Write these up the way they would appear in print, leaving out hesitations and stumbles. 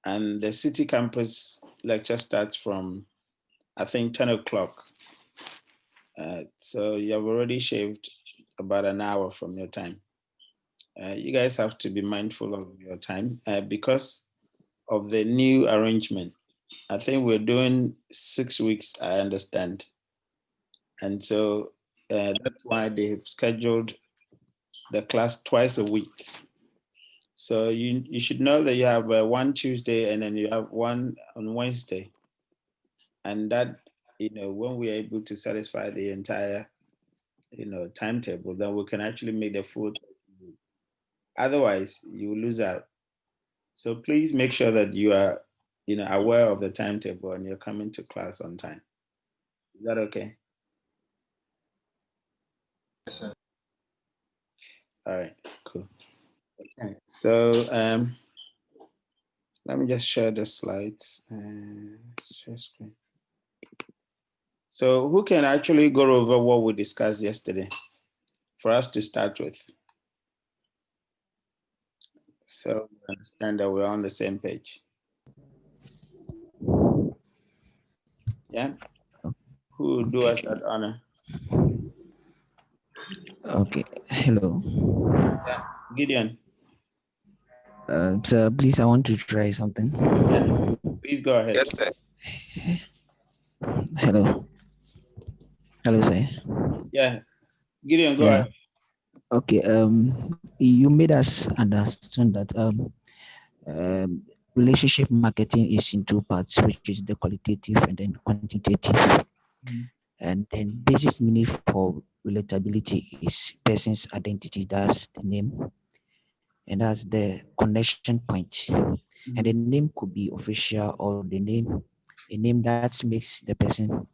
And the city campus lecture starts from, I think, 10 o'clock. So you have already shaved about an hour from your time. You guys have to be mindful of your time because of the new arrangement. I think we're doing 6 weeks, I understand. And so that's why they've scheduled the class twice a week. So you should know that you have one Tuesday and then you have one on Wednesday. And that, when we're able to satisfy the entire, timetable, then we can actually make the full. Otherwise, you will lose out. So please make sure that you are, aware of the timetable and you're coming to class on time. Is that okay? Yes, sir. All right, cool. Okay, so let me just share the slides. Share screen. So who can actually go over what we discussed yesterday for us to start with? So we understand that we're on the same page. Yeah? Who will do us that honor? Okay. Hello. Yeah, Gideon. Sir, please, I want to try something. Yeah, please go ahead. Yes, sir. Hello. Hello, sir. Yeah, Gideon, go Yeah. ahead. Okay. You made us understand that relationship marketing is in two parts, which is the qualitative and then quantitative. And then basic meaning for relatability is person's identity. That's the name, and that's the connection point. And the name could be official or a name that makes the person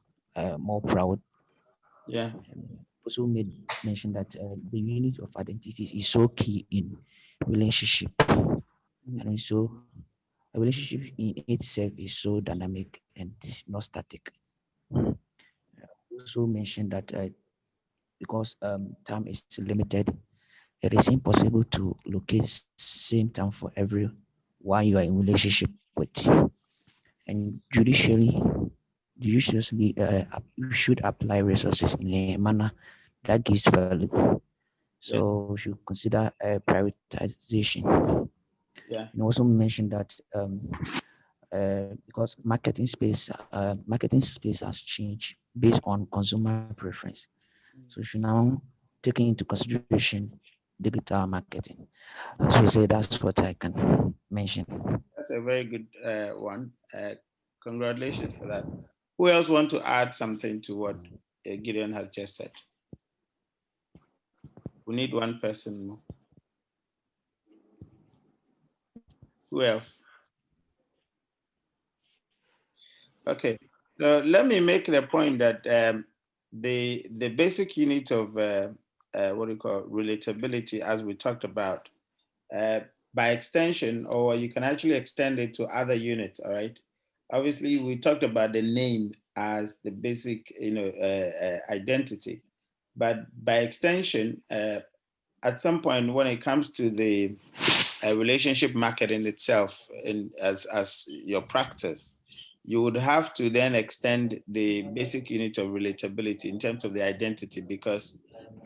more proud. Yeah. Also made mention that the unit of identity is so key in relationship, and so a relationship in itself is so dynamic and not static. Also mentioned that because time is limited, it is impossible to locate same time for every one you are in relationship with. And judiciously, you should apply resources in a manner that gives value. Yeah. So we should consider prioritization. Yeah. And also mention that because marketing space has changed based on consumer preference. So we should now take into consideration digital marketing. So say that's what I can mention. That's a very good one. Congratulations for that. Who else want to add something to what Gideon has just said? We need one person more. Who else? Okay. So let me make the point that the basic unit of what do you call relatability, as we talked about, uh, by extension, or you can actually extend it to other units. All right. Obviously, we talked about the name as the basic, identity, but by extension, at some point when it comes to the relationship marketing itself, and as your practice, you would have to then extend the basic unit of relatability in terms of the identity, because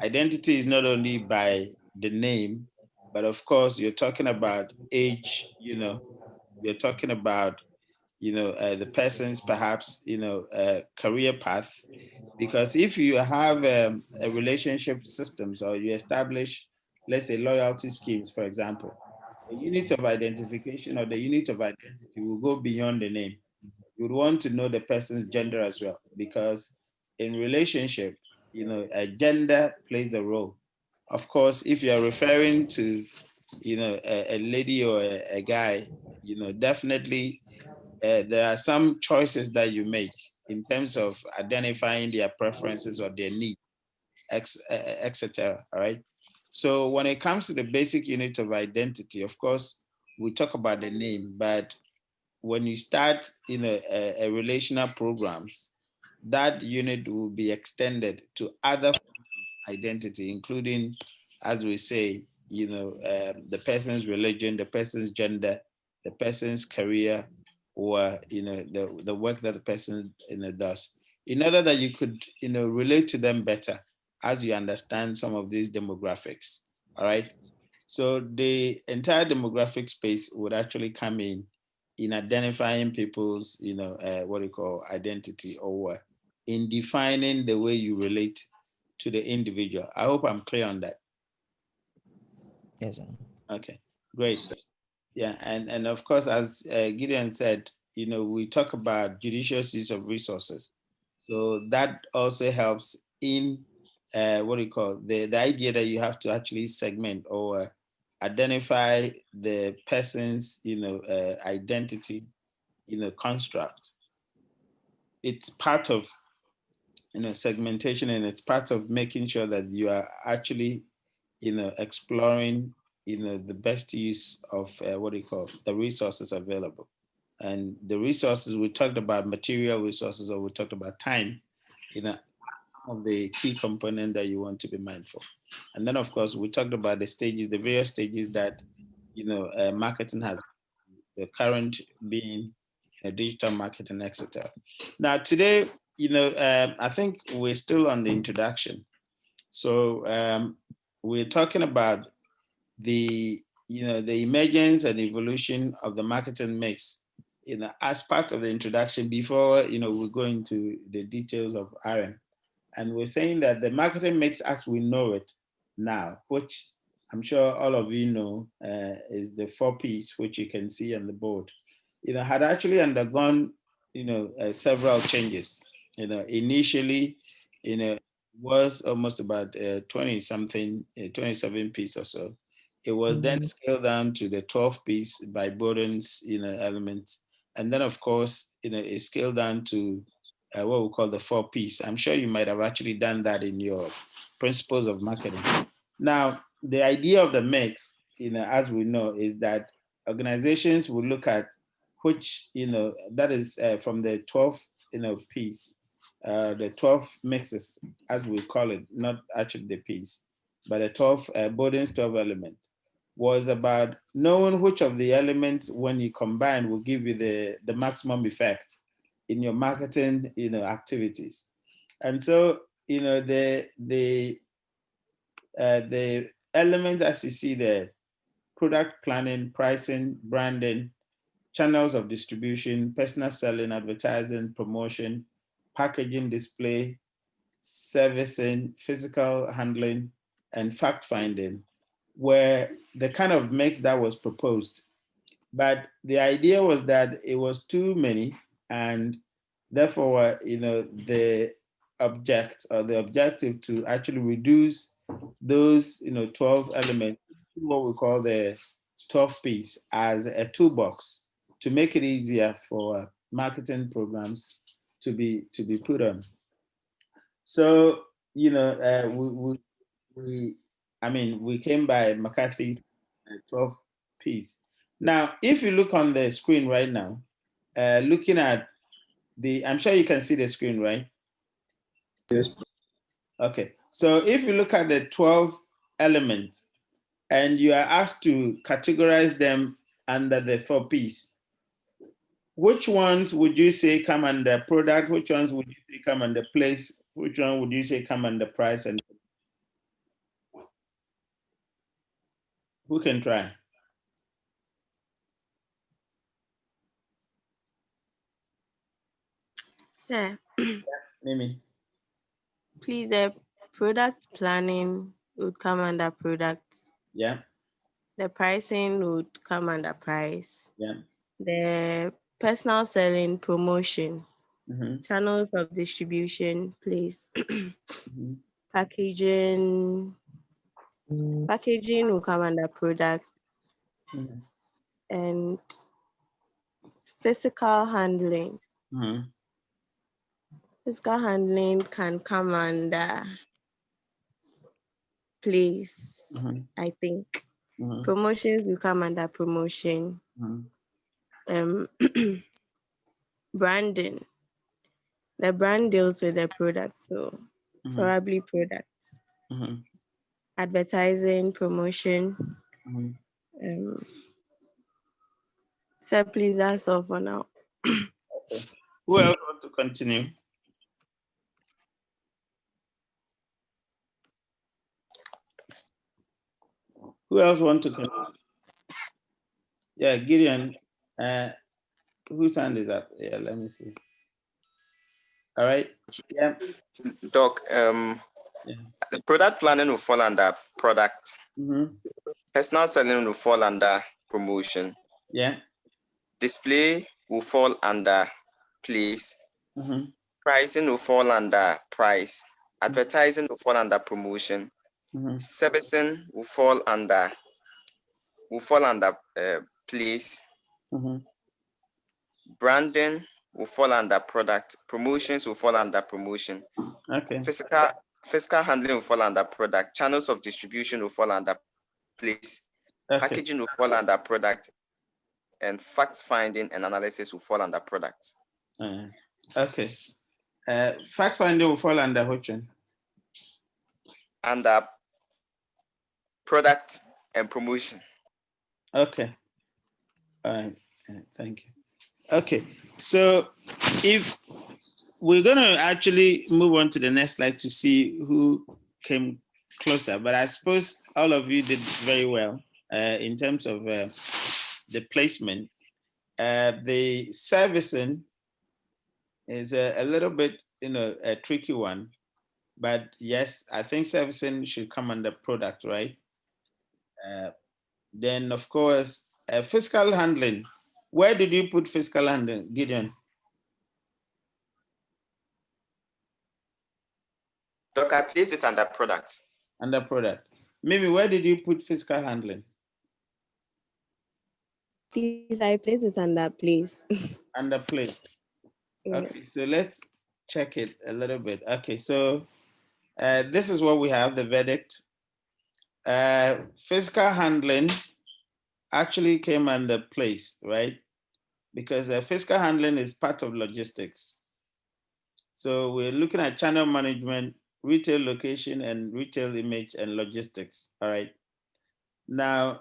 identity is not only by the name, but of course you're talking about age, you're talking about the person's perhaps career path, because if you have a relationship systems, or you establish, let's say, loyalty schemes, for example, the unit of identification or the unit of identity will go beyond the name. You would want to know the person's gender as well, because in relationship, gender plays a role. Of course, if you're referring to, a lady or a guy, definitely there are some choices that you make in terms of identifying their preferences or their needs, etc. All right. So when it comes to the basic unit of identity, of course, we talk about the name, but when you start a relational programs, that unit will be extended to other identity, including, as we say, the person's religion, the person's gender, the person's career or the work that the person does, in order that you could relate to them better as you understand some of these demographics. All right. So the entire demographic space would actually come in identifying people's what you call identity, or in defining the way you relate to the individual. I hope I'm clear on that. Yes, sir. Okay, great. Yeah, and of course, as Gideon said, we talk about judicious use of resources. So that also helps in what do you call the idea that you have to actually segment or identify the person's identity construct. It's part of segmentation, and it's part of making sure that you are actually exploring the best use of what do you call the resources available. And the resources, we talked about material resources, or we talked about time, some of the key component that you want to be mindful. And then of course we talked about the stages, the various stages that marketing has, the current being digital marketing, etc. Now today, I think we're still on the introduction. So we're talking about the emergence and evolution of the marketing mix, as part of the introduction before we go into the details of RM. And we're saying that the marketing mix as we know it now, which I'm sure all of you know, is the 4 Ps, which you can see on the board, had actually undergone, several changes. Initially, was almost about 20 something, 27 Ps or so. It was then scaled down to the 12 Ps by Boden's, elements. And then of course, it scaled down to what we call the 4 Ps. I'm sure you might have actually done that in your principles of marketing. Now, the idea of the mix, as we know, is that organizations will look at which, that is from the 12, Ps, the 12 mixes, as we call it, not actually the Ps, but the 12, Boden's 12 element, was about knowing which of the elements, when you combine, will give you the maximum effect in your marketing, activities. And so, the elements as you see there: product planning, pricing, branding, channels of distribution, personal selling, advertising, promotion, packaging, display, servicing, physical handling, and fact finding were the kind of mix that was proposed. But the idea was that it was too many, and therefore, the objective to actually reduce those, 12 elements, what we call the 12 piece, as a toolbox to make it easier for marketing programs to be put on. So, we we came by McCarthy's 12 piece. Now, if you look on the screen right now, looking at I'm sure you can see the screen, right? Yes. Okay. So if you look at the 12 elements and you are asked to categorize them under the 4 Ps, which ones would you say come under product? Which ones would you say come under place? Which one would you say come under price? And who can try? Sir, Mimi. please, product planning would come under products. Yeah. The pricing would come under price. Yeah. The personal selling, promotion, Mm-hmm. channels of distribution, place. Mm-hmm. Packaging will come under products, Mm-hmm. and physical handling. Mm-hmm. Physical handling can come under place, Mm-hmm. I think. Mm-hmm. Promotions will come under promotion. Um, Branding. The brand deals with the product, so Mm-hmm. probably products. Mm-hmm. Advertising, promotion, Mm-hmm. um, Sir, please, that's all for now. Okay. Who else want to continue? Who else want to continue? Yeah, Gideon. Whose hand is up? Yeah, let me see. All right. Yeah. Doc, Yeah. the product planning will fall under product. Mm-hmm. Personal selling will fall under promotion. Yeah. Display will fall under place. Mm-hmm. Pricing will fall under price. Advertising will fall under promotion. Mm-hmm. Servicing will fall under place. Mm-hmm. Branding will fall under product. Promotions will fall under promotion. Okay. Fiscal handling will fall under product. Channels of distribution will fall under place. Okay. Packaging will fall under product. And fact finding and analysis will fall under products. Okay. Fact finding will fall under which one? Under product and promotion. Okay. All right. Thank you. Okay. So if we're going to actually move on to the next slide to see who came closer, but I suppose all of you did very well in terms of the placement. The servicing is a little bit, a tricky one, but yes, I think servicing should come under product, right? Then of course, fiscal handling. Where did you put fiscal handling, Gideon? Doc, I place it under product. Under product. Mimi, where did you put fiscal handling? Please, I place it under place. Under place. Yeah. Okay, so let's check it a little bit. Okay, so this is what we have, the verdict. Fiscal handling actually came under place, right? Because fiscal handling is part of logistics. So we're looking at channel management, retail location, and retail image and logistics, all right? Now,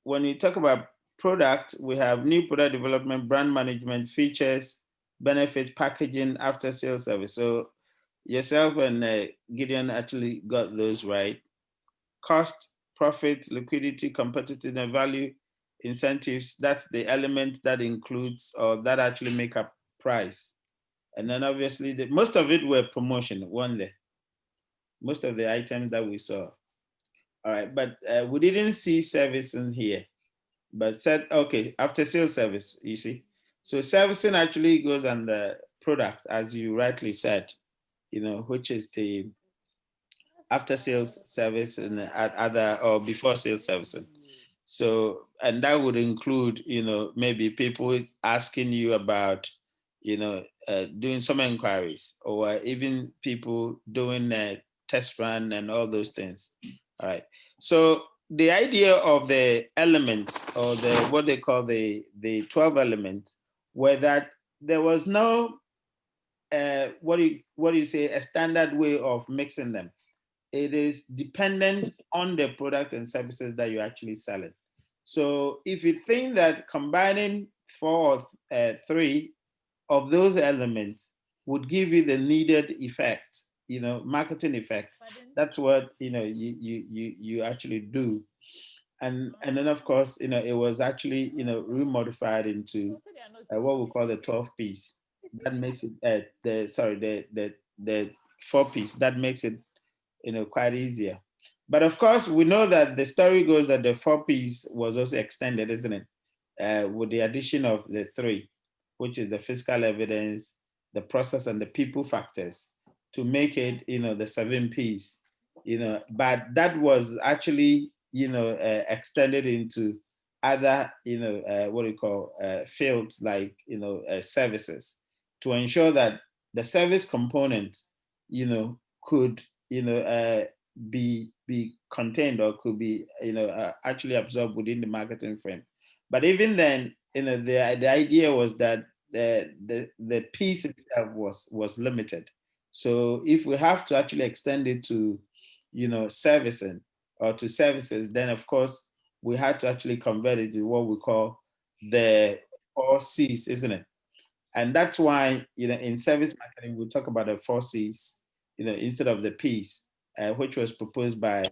when you talk about product, we have new product development, brand management, features, benefits, packaging, after sales service. So yourself and Gideon actually got those right. Cost, profit, liquidity, competitiveness, value, incentives, that's the element that includes or that actually make up price. And then obviously most of it were promotion, only. Most of the items that we saw. All right, but we didn't see service in here, but said, okay, after sales service, you see. So servicing actually goes under product, as you rightly said, which is the after sales service and other or before sales servicing. So, and that would include, maybe people asking you about, doing some inquiries or even people doing a test run and all those things. All right. So the idea of the elements or what they call the 12 elements were that there was no, what do you say, a standard way of mixing them. It is dependent on the product and services that you're actually selling. So if you think that combining 4 or 3 of those elements would give you the needed effect, marketing effect, that's what you actually do. And then of course, it was actually remodified into what we call the 12 piece. That makes it the 4 piece. That makes it quite easier. But of course, we know that the story goes that the 4 piece was also extended, isn't it? With the addition of the 3, which is the fiscal evidence, the process, and the people factors to make it, the 7 piece, but that was actually, extended into other, what do you call, fields like, services to ensure that the service component, could, be contained or could be, actually absorbed within the marketing frame. But even then, the idea was that the piece itself was limited. So if we have to actually extend it to, servicing or to services, then of course we had to actually convert it to what we call the 4 C's, isn't it? And that's why, in service marketing, we talk about the 4 C's, instead of the P's, which was proposed by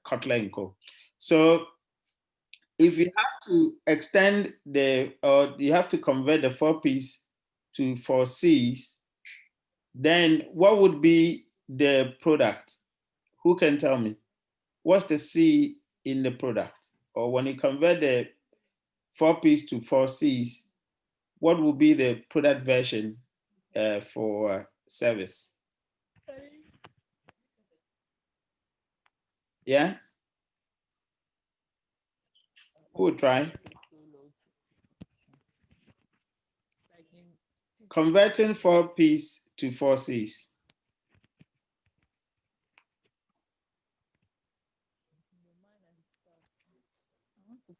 Kotler and Co. So if you have to extend or you have to convert the 4 P's to 4 C's, then what would be the product? Who can tell me? What's the C in the product? Or when you convert the 4 P's to 4 C's, what will be the product version for service? Yeah? Who will try? Converting 4 P's to 4 C's.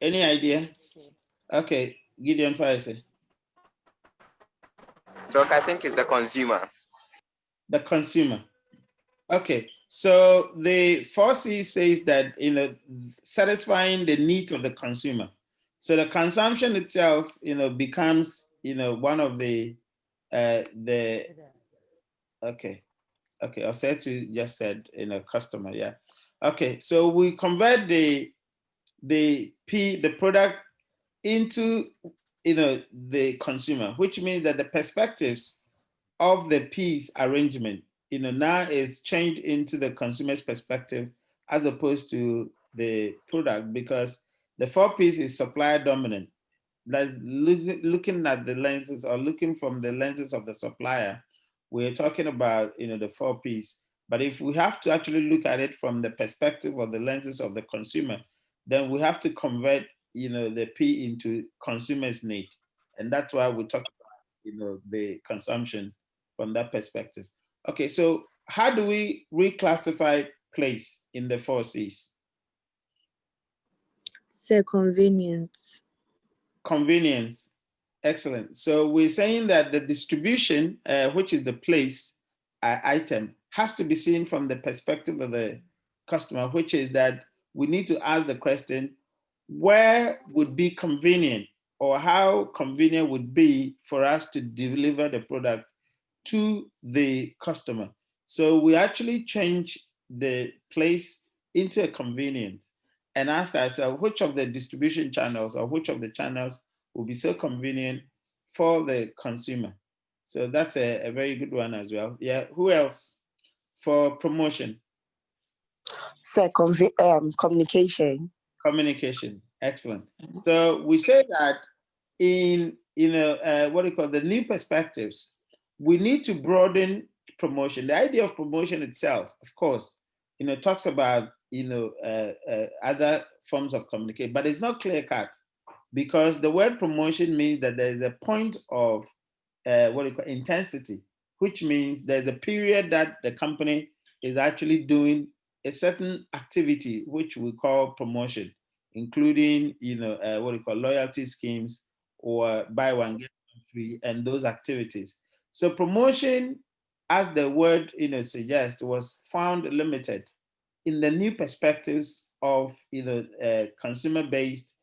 Any idea? Okay, Gideon Faise. Doc, I think it's the consumer. The consumer. Okay, so the 4C says that satisfying the needs of the consumer. So the consumption itself, becomes one of the okay, Osetu just said customer, yeah. Okay, so we convert the product into the consumer, which means that the perspectives of the P's arrangement, now is changed into the consumer's perspective as opposed to the product, because the 4 P's is supplier dominant. Like looking at the lenses or looking from the lenses of the supplier, we're talking about the 4 P's. But if we have to actually look at it from the perspective or the lenses of the consumer, then we have to convert the P into consumer's need, and that's why we talk about the consumption from that perspective. Okay, so how do we reclassify place in the 4 C's? Say convenience. Convenience. Excellent. So we're saying that the distribution, which is the place item, has to be seen from the perspective of the customer, which is that we need to ask the question, where would be convenient, or how convenient would be for us to deliver the product to the customer? So we actually change the place into a convenience and ask ourselves which of the distribution channels or which of the channels will be so convenient for the consumer. So that's a very good one as well. Yeah, who else? For promotion. So communication. Communication, excellent. So we say that in what do you call the new perspectives, we need to broaden promotion. The idea of promotion itself, of course, talks about other forms of communication, but it's not clear cut, because the word promotion means that there is a point of what do you call intensity, which means there's a period that the company is actually doing a certain activity, which we call promotion, including what do you call loyalty schemes or buy one get one free and those activities. So promotion, as the word suggests, was found limited in the new perspectives of consumer-based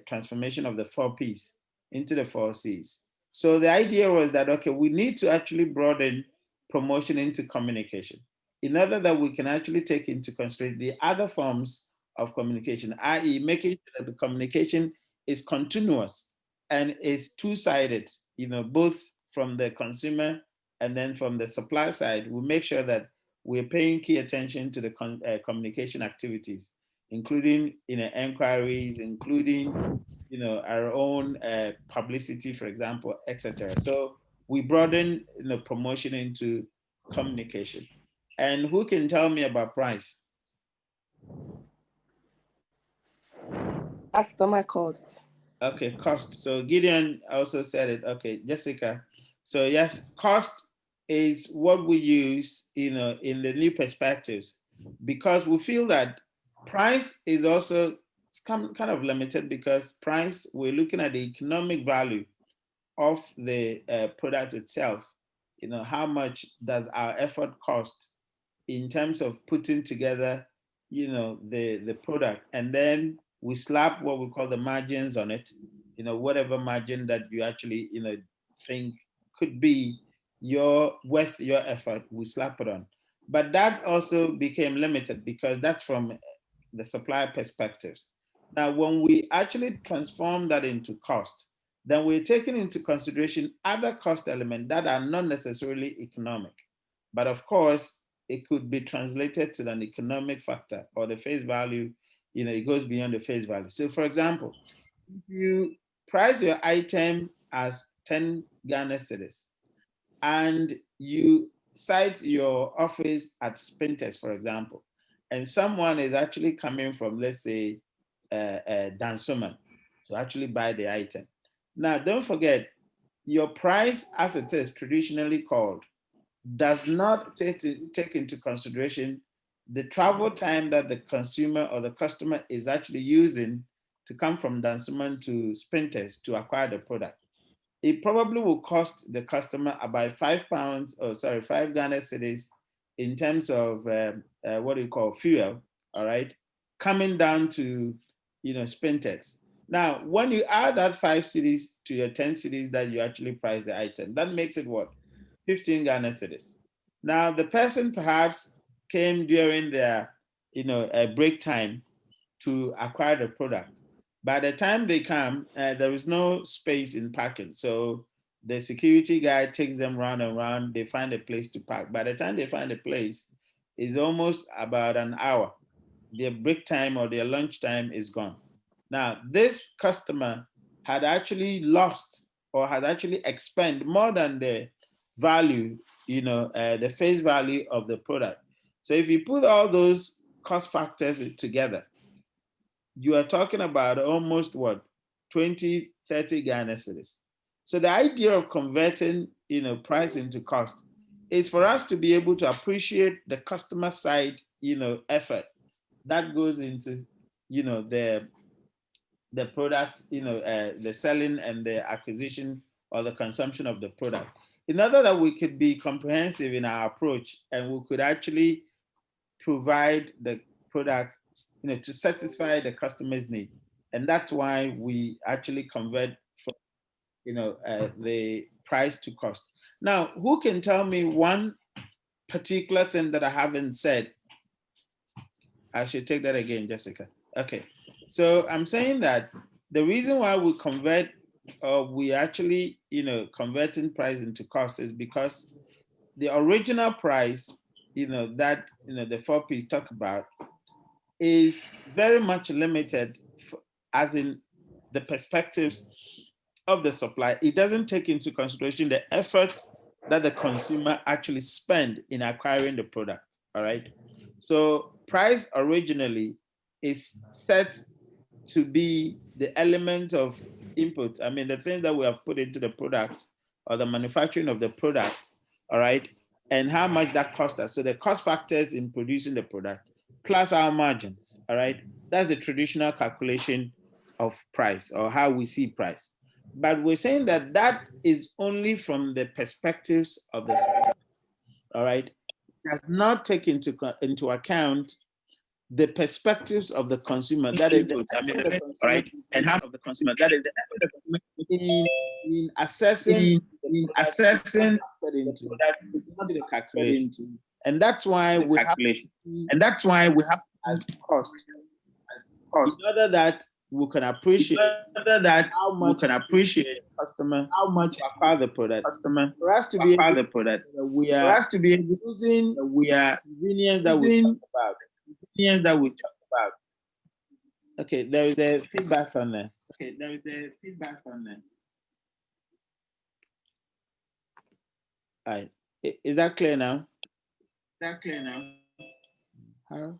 transformation of the 4 P's into the 4 C's. So the idea was that, okay, we need to actually broaden promotion into communication in order that we can actually take into consideration the other forms of communication, i.e. making sure that the communication is continuous and is two-sided, both from the consumer and then from the supply side. We make sure that we're paying key attention to the communication activities, including inquiries, including our own publicity, for example, etc. So we broaden promotion into communication. And who can tell me about price? Customer cost. Okay, cost. So Gideon also said it. Okay, Jessica. So yes, cost is what we use in the new perspectives, because we feel that price is also kind of limited, because price, we're looking at the economic value of the product itself. How much does our effort cost in terms of putting together the product, and then we slap what we call the margins on it, whatever margin that you actually, think could be worth your effort, we slap it on. But that also became limited because that's from the supplier perspectives. Now, when we actually transform that into cost, then we're taking into consideration other cost elements that are not necessarily economic. But of course, it could be translated to an economic factor or the face value, it goes beyond the face value. So for example, if you price your item as 10 Ghana cedis and you cite your office at Spintex, for example, and someone is actually coming from, let's say, Dansoman to actually buy the item. Now, don't forget, your price as it is traditionally called does not take into consideration the travel time that the consumer or the customer is actually using to come from Dansoman to Spintex to acquire the product. It probably will cost the customer about £5, 5 Ghana cedis in terms of what do you call fuel, all right, coming down to, Spintex. Now, when you add that 5 cedis to your 10 cedis that you actually price the item, that makes it what? 15 Ghana cedis. Now, the person perhaps came during their, break time to acquire the product. By the time they come, there is no space in parking. So the security guy takes them round and round. They find a place to park. By the time they find a place, it's almost about an hour. Their break time or their lunch time is gone. Now, this customer had actually lost or had actually expended more than the value, the face value of the product. So if you put all those cost factors together, you are talking about almost what, 20, 30 Ghana cedis. So the idea of converting, price into cost is for us to be able to appreciate the customer side, effort that goes into, the product, the selling and the acquisition or the consumption of the product. In order that we could be comprehensive in our approach and we could actually provide the product, to satisfy the customer's need. And that's why we actually convert from, the price to cost. Now, who can tell me one particular thing that I haven't said? I should take that again, Jessica. Okay. So I'm saying that the reason why we convert, we actually, converting price into cost is because the original price, that, the 4Ps talk about is very much limited as in the perspectives of the supply. It doesn't take into consideration the effort that the consumer actually spend in acquiring the product, all right? So price originally is set to be the element of input. I mean, the things that we have put into the product or the manufacturing of the product, all right, and how much that cost us. So the cost factors in producing the product plus our margins, all right? That's the traditional calculation of price or how we see price. But we're saying that that is only from the perspectives of the supply, all right? It does not take into account the perspectives of the consumer. That is the effort, all right? And half of the consumer. That is the effort in assessing into the calculation. And that's why we have as cost. In order that we can appreciate how much customer, how much acquire the product. For us to be able to we are using convenience that we talk about. Okay, there is a feedback on there. All right. Is that clear now? Why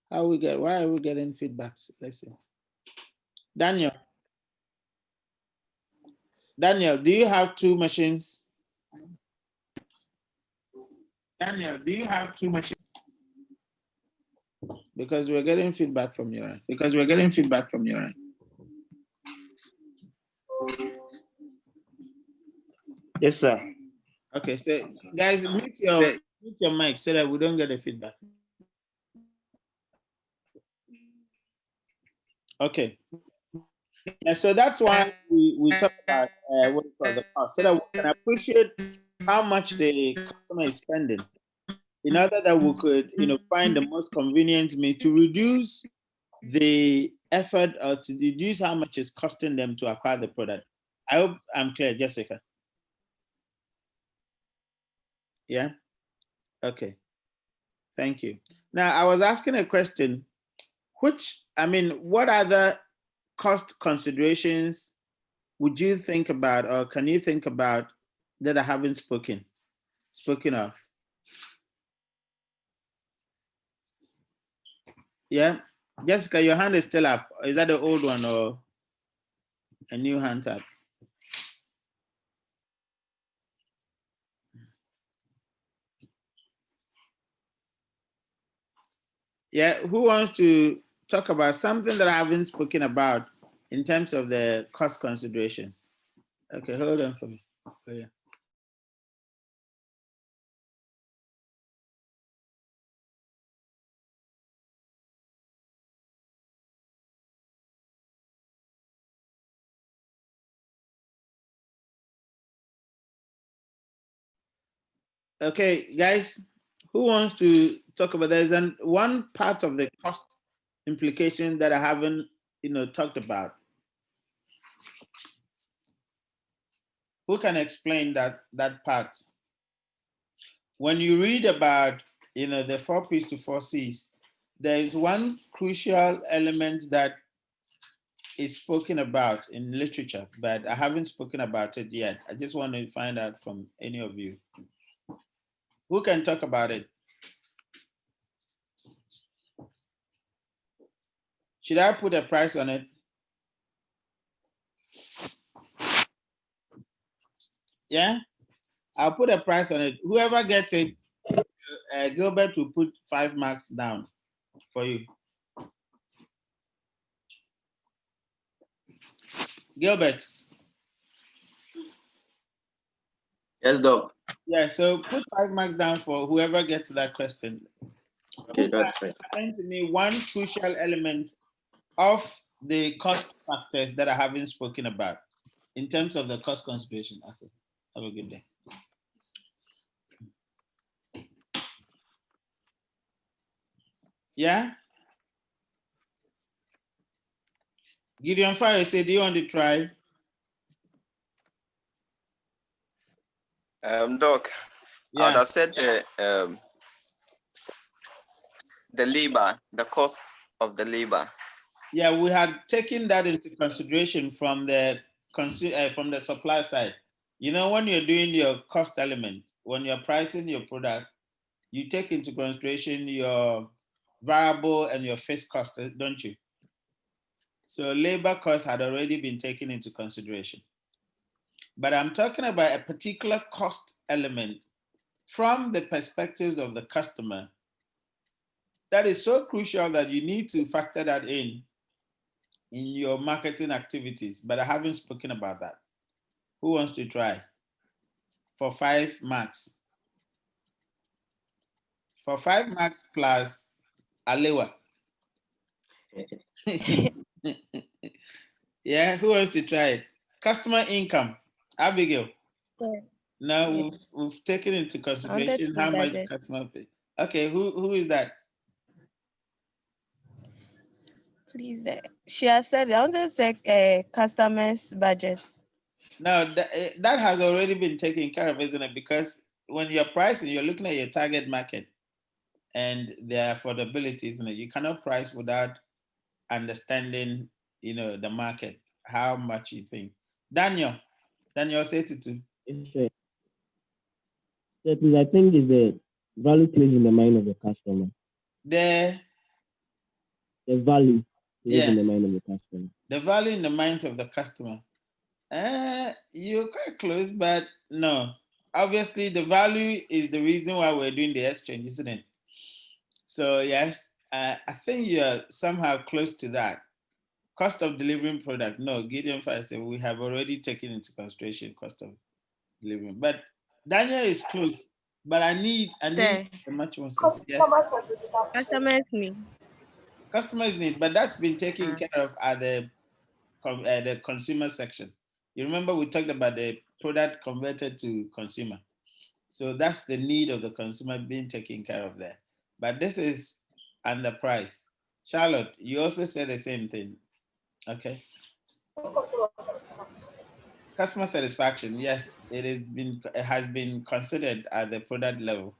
are we getting feedbacks? Let's see. Daniel, do you have two machines? Because we're getting feedback from your end. Yes, sir. Okay, so guys, mute your mic so that we don't get the feedback. Okay. And so that's why we talk about what we call the cost, so that we can appreciate how much the customer is spending, in order that we could, find the most convenient means to reduce the effort or to reduce how much it's costing them to acquire the product. I hope I'm clear, Jessica. Yeah? Okay. Thank you. Now, I was asking a question, what other cost considerations would you think about, or can you think about, that I haven't spoken of? Yeah? Jessica, your hand is still up. Is that the old one or a new hand up? Yeah, who wants to talk about something that I haven't spoken about in terms of the cost considerations? Okay, hold on for me. Oh, yeah. Okay, guys, who wants to talk about? There's one part of the cost implication that I haven't, talked about. Who can explain that part? When you read about, the 4 P's to 4 C's, there is one crucial element that is spoken about in literature, but I haven't spoken about it yet. I just want to find out from any of you. Who can talk about it? Should I put a price on it? Yeah, I'll put a price on it. Whoever gets it, Gilbert will put 5 marks down for you. Gilbert. Yes, Doc. Yeah, so put 5 marks down for whoever gets that question. Okay, that's fine. Explain to me one crucial element of the cost factors that I haven't spoken about in terms of the cost consideration. Okay, have a good day. Yeah? Gideon Fire said, do you want to try? Doc, I would Yeah. have said the labor, the cost of the labor. Yeah, we had taken that into consideration from the supply side. When you're doing your cost element, when you're pricing your product, you take into consideration your variable and your fixed cost, don't you? So labor cost had already been taken into consideration. But I'm talking about a particular cost element from the perspectives of the customer that is so crucial that you need to factor that in your marketing activities. But I haven't spoken about that. Who wants to try? For 5 marks. For 5 marks plus Alewa. Yeah, who wants to try it? Customer income. Abigail. Yeah. Now we've taken into consideration how much the customer pay. Okay, who is that? Please, she has said, I want to say customers' budget. No, that has already been taken care of, isn't it? Because when you're pricing, you're looking at your target market and their affordability, isn't it? You cannot price without understanding, the market, how much you think. Daniel say it too. Sure. So please, I think is the value placed in the mind of the customer. The value placed in the mind of the customer. The value in the mind of the customer. You're quite close, but no. Obviously, the value is the reason why we're doing the exchange, isn't it? So yes, I think you're somehow close to that. Cost of delivering product. No, Gideon Fire said we have already taken into consideration cost of delivering. But Daniel is close. But I need a much more specific. Yes. Customers' need. Customers need, but that's been taken care of at the consumer section. You remember we talked about the product converted to consumer. So that's the need of the consumer being taken care of there. But this is under price. Charlotte, you also said the same thing. Okay. Customer satisfaction, yes, it has been considered at the product level,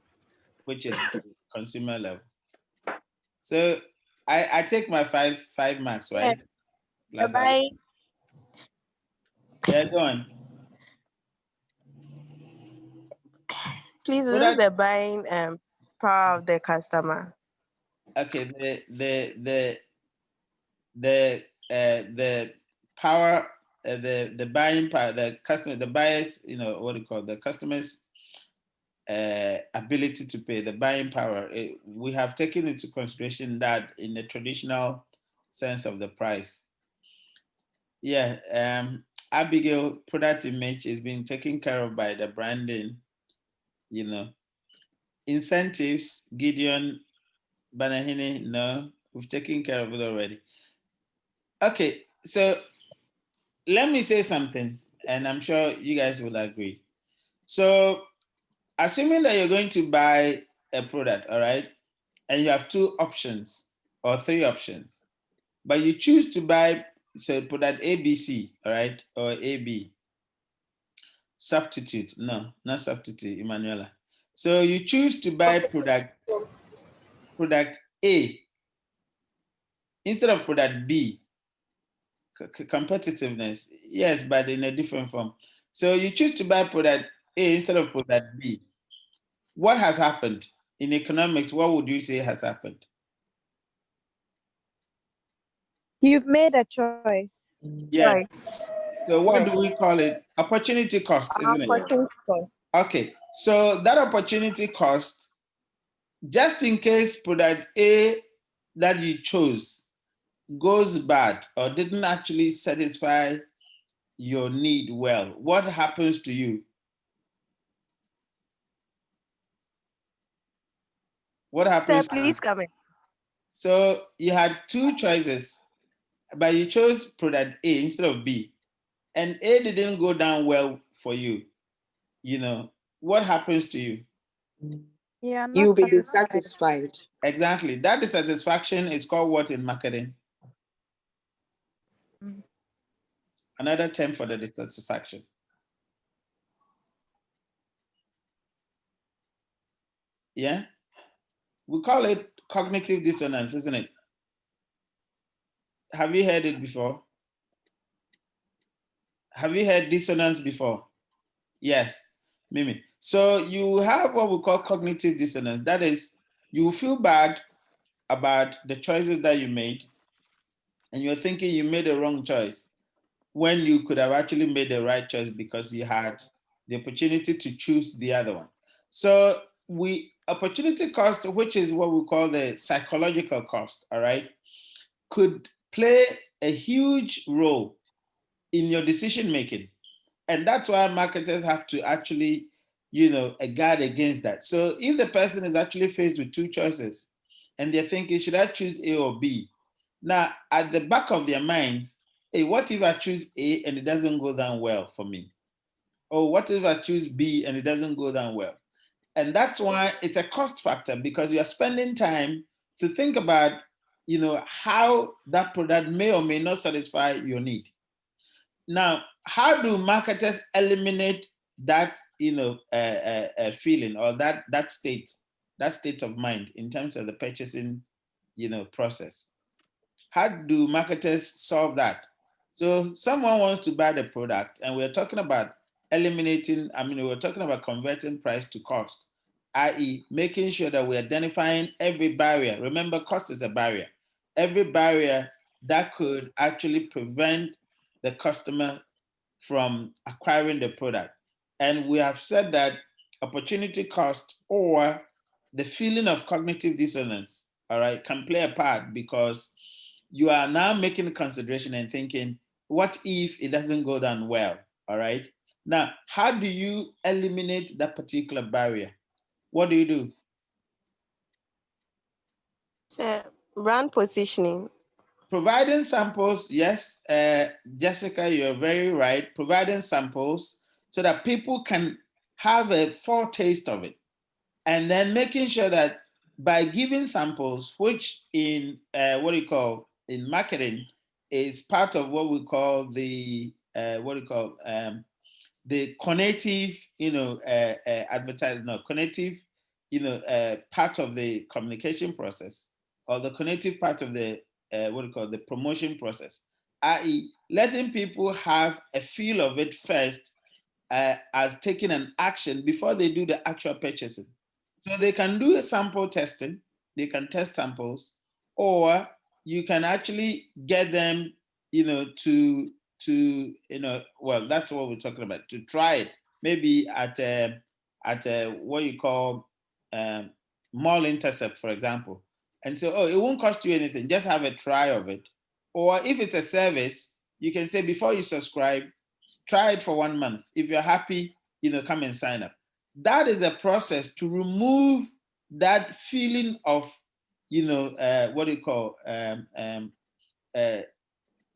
which is the consumer level. So I take my five marks, right? Plus yeah, go on. Please, this is the buying power of the customer. Okay, the power, the buying power, the customer, the buyers, what do you call the customers' ability to pay, the buying power. We have taken into consideration that in the traditional sense of the price. Yeah, Abigail, product image is being taken care of by the branding, Incentives, Gideon, Banahini, no, we've taken care of it already. Okay, so let me say something, and I'm sure you guys will agree. So, assuming that you're going to buy a product, all right, and you have two options or three options, but you choose to buy, so product ABC, all right, or AB. Substitute, no, not substitute, Emanuela. So you choose to buy product A instead of product B. Competitiveness, yes, but in a different form. So you choose to buy product A instead of product B. What has happened in economics? What would you say has happened? You've made a choice. Yes. So what do we call it? Opportunity cost, isn't it? Opportunity cost. Okay. So that opportunity cost, just in case product A that you chose goes bad or didn't actually satisfy your need well, what happens to you? What happens? Sir, please come in. So you had two choices, but you chose product A instead of B, and A didn't go down well for you. What happens to you? You'll be dissatisfied. Exactly. That dissatisfaction is called what in marketing? Another term for the dissatisfaction. Yeah? We call it cognitive dissonance, isn't it? Have you heard it before? Have you heard dissonance before? Yes, Mimi. So you have what we call cognitive dissonance. That is, you feel bad about the choices that you made, and you're thinking you made a wrong choice when you could have actually made the right choice because you had the opportunity to choose the other one. So opportunity cost, which is what we call the psychological cost, all right, could play a huge role in your decision making. And that's why marketers have to actually, guard against that. So if the person is actually faced with two choices and they're thinking, should I choose A or B? Now, at the back of their minds, hey, what if I choose A and it doesn't go down well for me? Or what if I choose B and it doesn't go down well? And that's why it's a cost factor, because you are spending time to think about, how that product may or may not satisfy your need. Now, how do marketers eliminate that, feeling or that state of mind in terms of the purchasing, process? How do marketers solve that? So someone wants to buy the product, and we're talking about we're talking about converting price to cost, i.e., making sure that we're identifying every barrier. Remember, cost is a barrier. Every barrier that could actually prevent the customer from acquiring the product. And we have said that opportunity cost or the feeling of cognitive dissonance, all right, can play a part, because you are now making a consideration and thinking, what if it doesn't go down well, all right? Now, how do you eliminate that particular barrier? What do you do? Sir, Brand positioning. Providing samples, yes, Jessica, you're very right. Providing samples so that people can have a foretaste of it. And then making sure that by giving samples, which in in marketing is part of what we call the the cognitive, advertising, no, cognitive, part of the communication process, or the cognitive part of the the promotion process, i.e., letting people have a feel of it first, as taking an action before they do the actual purchasing. So they can do a sample testing, they can test samples, or you can actually get them, well, that's what we're talking about, to try it, maybe at what you call mall intercept, for example, and say, oh, it won't cost you anything, just have a try of it. Or if it's a service, you can say before you subscribe, try it for 1 month. If you're happy, come and sign up. That is a process to remove that feeling of, uh,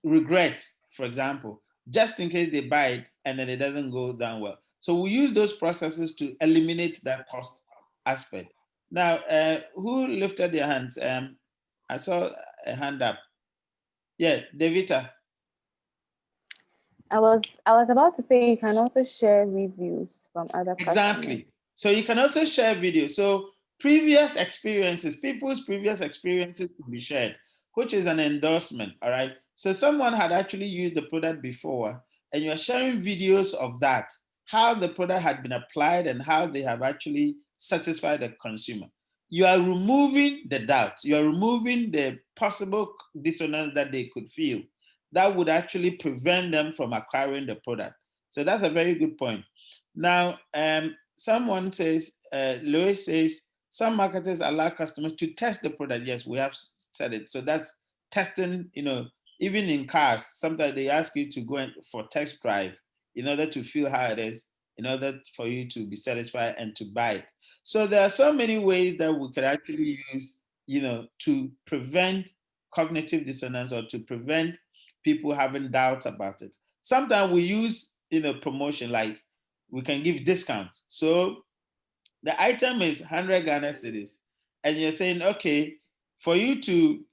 regret, for example, just in case they buy it and then it doesn't go down well. So we use those processes to eliminate that cost aspect. Now, who lifted their hands? I saw a hand up. Yeah, Devita. I was about to say you can also share reviews from other customers. Exactly. So you can also share videos. So previous experiences, people's previous experiences can be shared, which is an endorsement. All right. So someone had actually used the product before, and you're sharing videos of that, how the product had been applied and how they have actually satisfied the consumer. You are removing the doubt. You are removing the possible dissonance that they could feel that would actually prevent them from acquiring the product. So that's a very good point. Now, someone says, Lois says, some marketers allow customers to test the product. Yes, we have said it. So that's testing, even in cars, sometimes they ask you to go in for test drive in order to feel how it is, in order for you to be satisfied and to buy it. So there are so many ways that we could actually use, to prevent cognitive dissonance or to prevent people having doubts about it. Sometimes we use, promotion, like we can give discounts. So the item is 100 Ghana cedis, and you're saying, okay, for you to,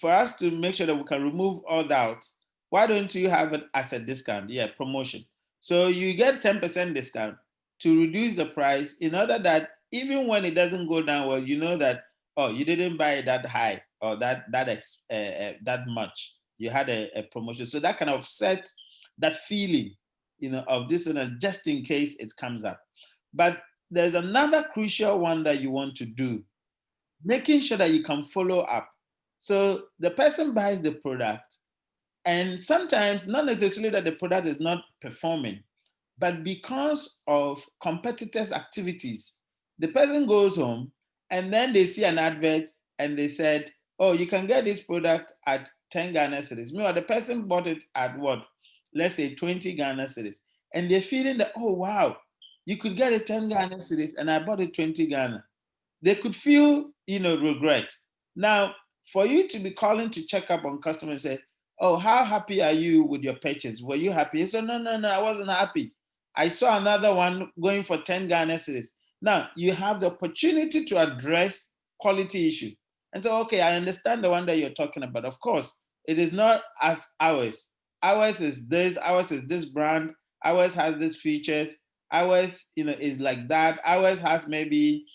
for us to make sure that we can remove all doubts, why don't you have it as a discount? Yeah, promotion. So you get 10% discount to reduce the price, in order that even when it doesn't go down well, you know that, oh, you didn't buy it that high or that much. You had a promotion. So that kind of sets that feeling, of dissonance, just in case it comes up. But there's another crucial one that you want to do, making sure that you can follow up. So the person buys the product, and sometimes not necessarily that the product is not performing, but because of competitors' activities, the person goes home and then they see an advert and they said, oh, you can get this product at 10 Ghana cedis. Meanwhile, the person bought it at what? Let's say 20 Ghana cedis. And they're feeling that, oh, wow, you could get it 10 Ghana cedis and I bought it 20 Ghana. They could feel, regret. Now, for you to be calling to check up on customers and say, oh, how happy are you with your purchase? Were you happy? You said, no, I wasn't happy. I saw another one going for 10 Ghana cedis. Now, you have the opportunity to address quality issue. And so, okay, I understand the one that you're talking about. Of course, it is not as ours. Ours is this brand. Ours has these features. Ours, is like that. Ours has maybe,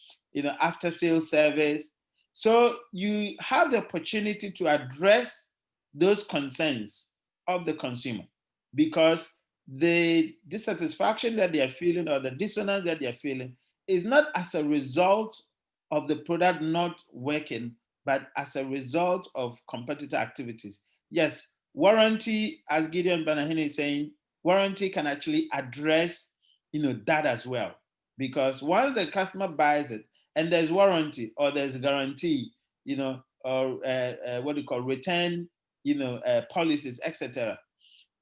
after sales service. So you have the opportunity to address those concerns of the consumer, because the dissatisfaction that they are feeling or the dissonance that they are feeling is not as a result of the product not working, but as a result of competitor activities. Yes, warranty, as Gideon Banahini is saying, warranty can actually address, that as well. Because once the customer buys it and there's warranty or there's guarantee, or what do you call return, policies, etc.,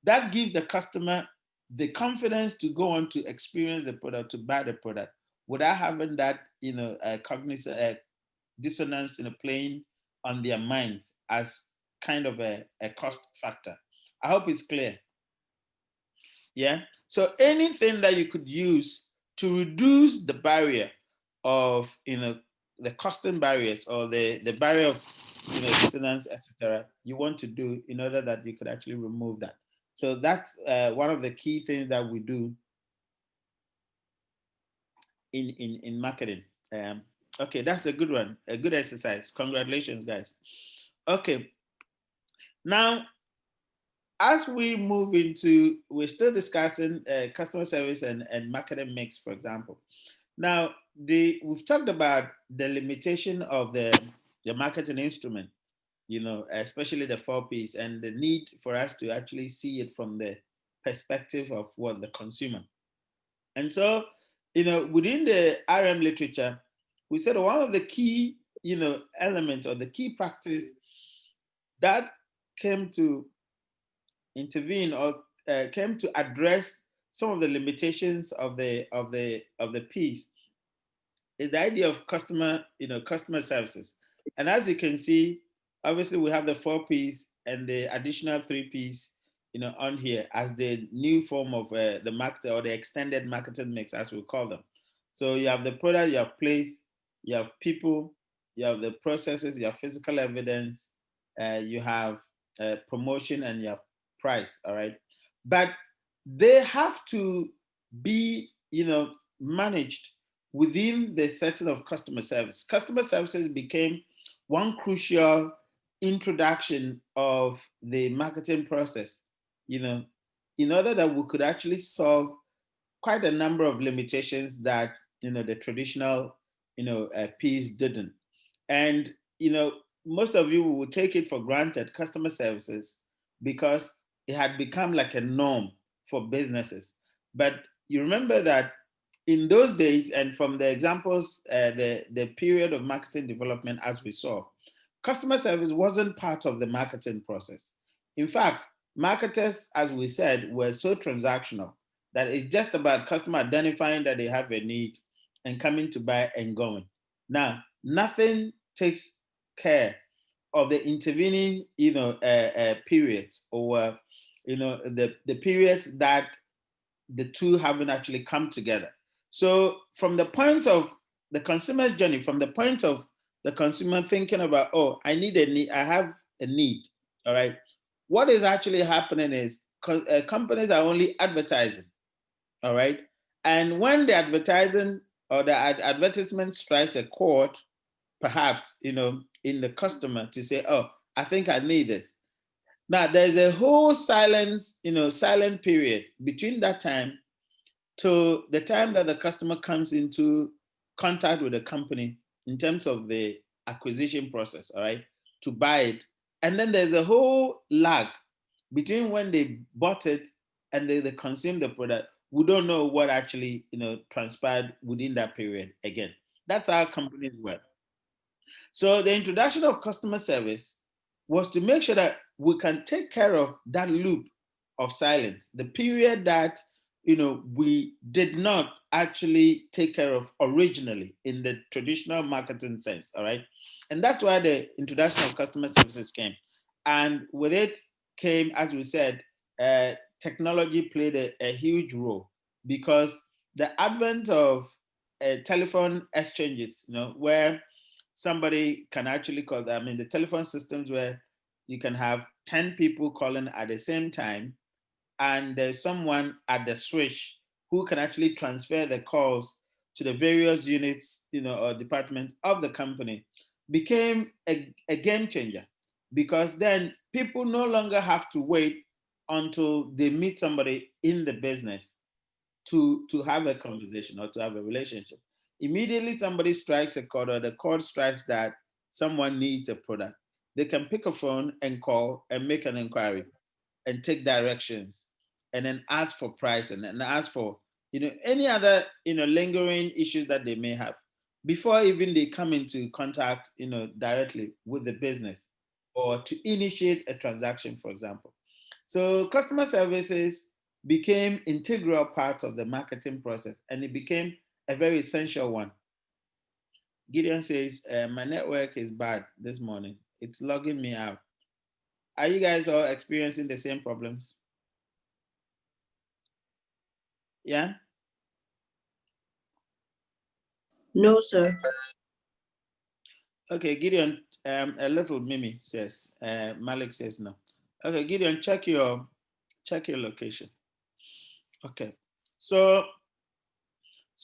that gives the customer the confidence to go on to experience the product, to buy the product, without having that, dissonance, playing on their minds as kind of a cost factor. I hope it's clear. Yeah. So anything that you could use to reduce the barrier of, the costing barriers or the barrier of, dissonance, etc., you want to do in order that you could actually remove that. So that's one of the key things that we do in marketing. Okay, that's a good one, a good exercise. Congratulations, guys. Okay, now as we move into, we're still discussing customer service and marketing mix, for example. Now, we've talked about the limitation of the marketing instrument, especially the 4Ps, and the need for us to actually see it from the perspective of what the consumer. And so, within the RM literature, we said one of the key, elements or the key practice that came to intervene or came to address some of the limitations of the piece is the idea of customer services. And as you can see, obviously we have the 4Ps and the additional 3Ps, on here as the new form of the market or the extended marketing mix, as we call them. So you have the product, you have place, you have people, you have the processes, you have physical evidence, you have promotion, and you have price. All right, but they have to be, managed within the setting of customer service. Customer services became one crucial introduction of the marketing process, in order that we could actually solve quite a number of limitations that, the traditional, Ps didn't. And, most of you will take it for granted, customer services, because it had become like a norm for businesses. But you remember that in those days, and from the examples, the period of marketing development as we saw, customer service wasn't part of the marketing process. In fact, marketers, as we said, were so transactional that it's just about customer identifying that they have a need and coming to buy and going. Now, nothing takes care of the intervening, periods, or the periods that the two haven't actually come together. So from the point of the consumer's journey, from the point of the consumer thinking about, oh, I have a need, all right, what is actually happening is companies are only advertising, all right, and when the advertising or the advertisement strikes a chord, perhaps, in the customer to say, oh, I think I need this. Now there's a whole silent period between that time to the time that the customer comes into contact with the company in terms of the acquisition process, all right, to buy it. And then there's a whole lag between when they bought it and they consume the product. We don't know what actually, transpired within that period. Again, that's how companies work. So the introduction of customer service was to make sure that we can take care of that loop of silence, the period that, we did not actually take care of originally in the traditional marketing sense. All right, and that's why the introduction of customer services came, and with it came, as we said, technology played a huge role, because the advent of telephone exchanges, where somebody can actually call them. I mean, the telephone systems where you can have 10 people calling at the same time, and there's someone at the switch who can actually transfer the calls to the various units, or departments of the company, became a game changer, because then people no longer have to wait until they meet somebody in the business to have a conversation or to have a relationship. Immediately somebody strikes a chord, or the chord strikes that someone needs a product, they can pick a phone and call and make an inquiry and take directions, and then ask for price, and then ask for, any other, lingering issues that they may have before even they come into contact, directly with the business, or to initiate a transaction, for example. So customer services became integral part of the marketing process, and it became a very essential one. Gideon says, my network is bad this morning. It's logging me out. Are you guys all experiencing the same problems? Yeah? No, sir. Okay, Gideon, a little Mimi says, Malik says no. Okay, Gideon, check your location. Okay, so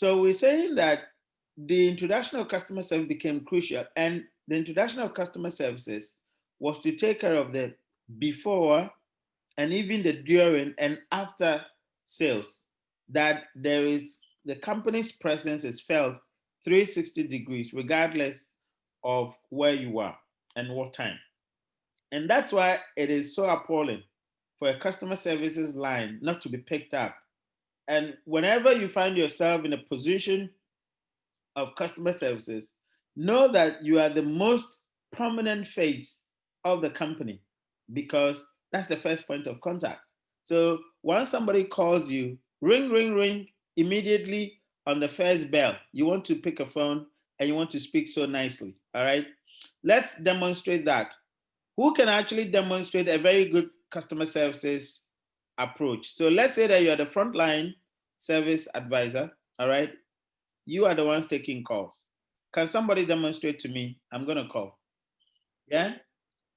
we're saying that the introduction of customer service became crucial, and the introduction of customer services was to take care of the before and even the during and after sales, that there is the company's presence is felt 360 degrees regardless of where you are and what time. And that's why it is so appalling for a customer services line not to be picked up. And whenever you find yourself in a position of customer services, know that you are the most prominent face of the company, because that's the first point of contact. So once somebody calls you, ring, ring, ring, immediately on the first bell, you want to pick a phone and you want to speak so nicely. All right. Let's demonstrate that. Who can actually demonstrate a very good customer services approach? So let's say that you're the frontline service advisor. All right. You are the ones taking calls. Can somebody demonstrate to me? I'm going to call. Yeah?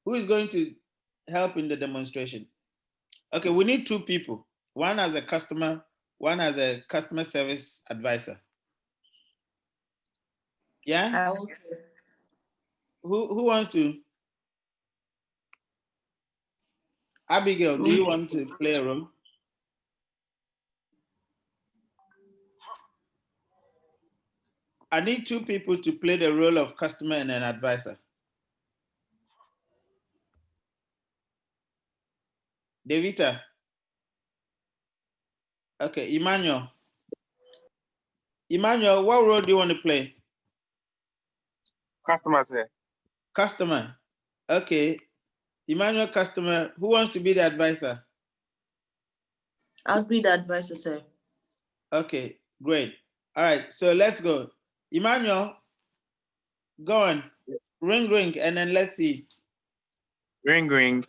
Who is going to help in the demonstration? Okay, we need two people. One as a customer, one as a customer service advisor. Yeah? Who wants to? Abigail, do you want to play a role? I need two people to play the role of customer and an advisor. Devita. Okay, Emmanuel. Emmanuel, what role do you want to play? Customer, sir. Customer. Okay. Emmanuel, customer. Who wants to be the advisor? I'll be the advisor, sir. Okay, great. All right, so let's go. Emmanuel, go on. Ring, ring, and then let's see. Ring, ring.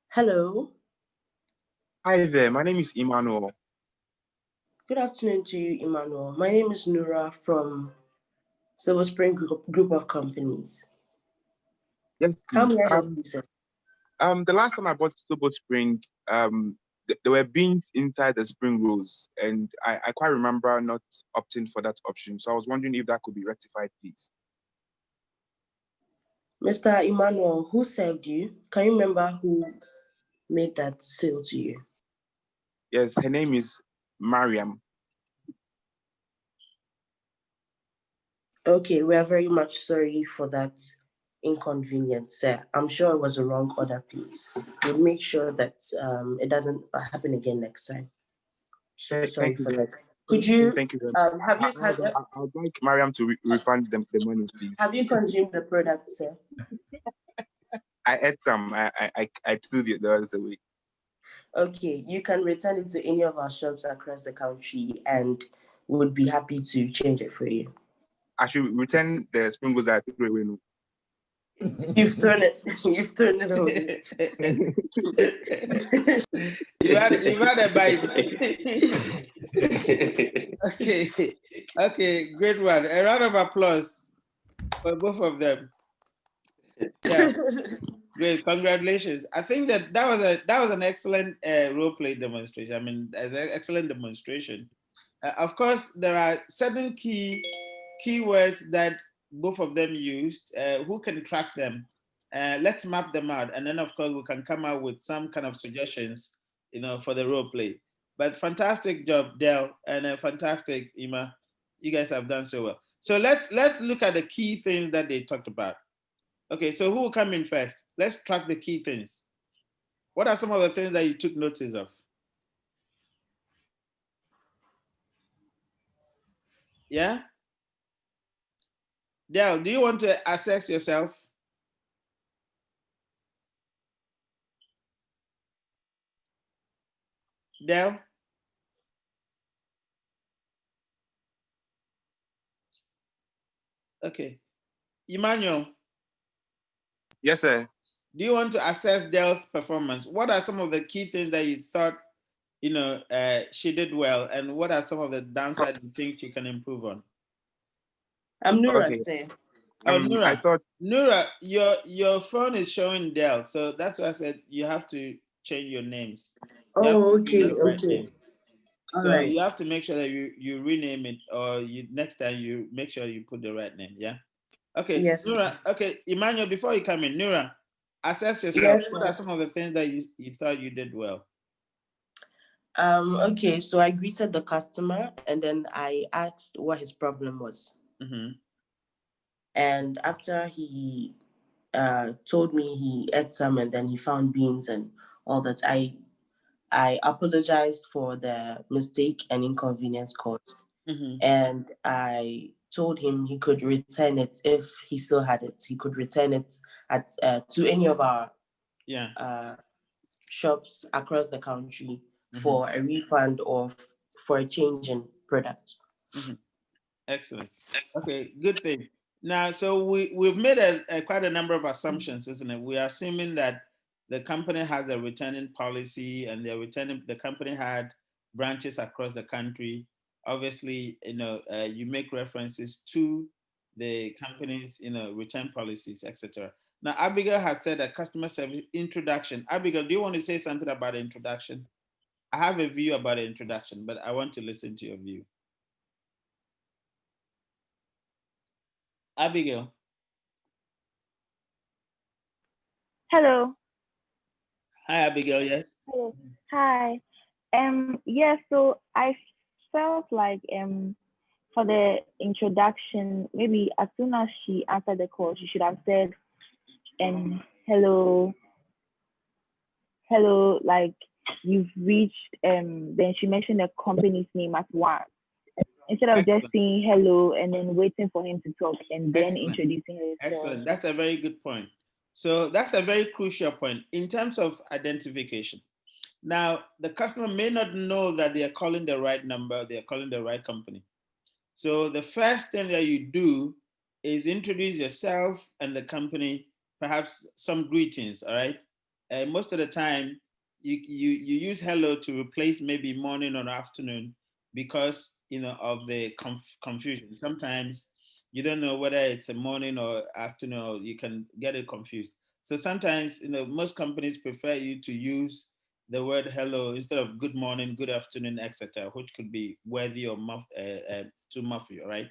Hello. Hi there, my name is Emmanuel. Good afternoon to you, Emmanuel. My name is Nura from Silver Spring Group of Companies. Yes, how may I help you, sir? The last time I bought Silver Spring, there were beans inside the spring rolls, and I quite remember not opting for that option. So I was wondering if that could be rectified, please. Mr. Emmanuel, who served you? Can you remember who made that sale to you? Yes, her name is Mariam. Okay, we are very much sorry for that inconvenience, sir. I'm sure it was a wrong order, please. We'll make sure that it doesn't happen again next time. So sorry for that. Could you? Thank you. Have you? I would like Mariam to refund them the money, please. Have you consumed the product, sir? I ate some. I threw the others away. Okay, you can return it to any of our shops across the country, and would be happy to change it for you. I should return the spring rolls that I threw away. You've thrown it. You've thrown it away. you had a bite. Okay, great one. A round of applause for both of them. Yeah, great, congratulations. I think that was an excellent role play demonstration. I mean, an excellent demonstration. Of course, there are certain keywords that both of them used. Who can track them? Let's map them out, and then of course we can come out with some kind of suggestions, for the role play. But fantastic job, Del, and fantastic, Ima. You guys have done so well. So let's look at the key things that they talked about. Okay, so who will come in first? Let's track the key things. What are some of the things that you took notice of? Yeah? Del, do you want to assess yourself? Del? Okay. Emmanuel, Yes, sir. do you want to assess Dell's performance? What are some of the key things that you thought, she did well, and what are some of the downsides you think she can improve on? I'm Nura, Okay. sir. Oh, I Nura. thought. Nura, your phone is showing Dell, so that's why I said you have to change your names. You have Oh, to use okay, the right okay. name. All So right. you have to make sure that you rename it, or you next time you make sure you put the right name. Yeah. Okay, Yes. Nura. Okay, Emmanuel. Before you come in, Nura, assess yourself. Yes, What are sir. some of the things that you thought you did well? Okay, so I greeted the customer and then I asked what his problem was. Mm-hmm. And after he told me he ate some and then he found beans and all that, I apologized for the mistake and inconvenience caused. Mm-hmm. And I told him he could return it if he still had it. He could return it at to any of our shops across the country for a refund or for a change in product. Mm-hmm. Excellent. Okay, good thing. Now, so we've made quite a number of assumptions, isn't it? We are assuming that the company has a returning policy, and the company had branches across the country. Obviously, you make references to the company's, return policies, etc. Now, Abigail has said a customer service introduction. Abigail, do you want to say something about the introduction? I have a view about the introduction, but I want to listen to your view. Abigail. Hello. Hi, Abigail. Yes. Hello. Hi. Yeah, so I felt like for the introduction, maybe as soon as she answered the call, she should have said hello, hello, like you've reached then she mentioned the company's name at once. Instead of just Excellent. saying hello and then waiting for him to talk and then Excellent. introducing herself. Excellent. That's a very good point. So that's a very crucial point in terms of identification. Now, the customer may not know that they are calling the right number, they are calling the right company. So the first thing that you do is introduce yourself and the company, perhaps some greetings, all right? Most of the time, you use hello to replace maybe morning or afternoon because, of the confusion. Sometimes you don't know whether it's a morning or afternoon, or you can get it confused. So sometimes, most companies prefer you to use the word hello instead of good morning, good afternoon, etc., which could be worthy or too muffy, right?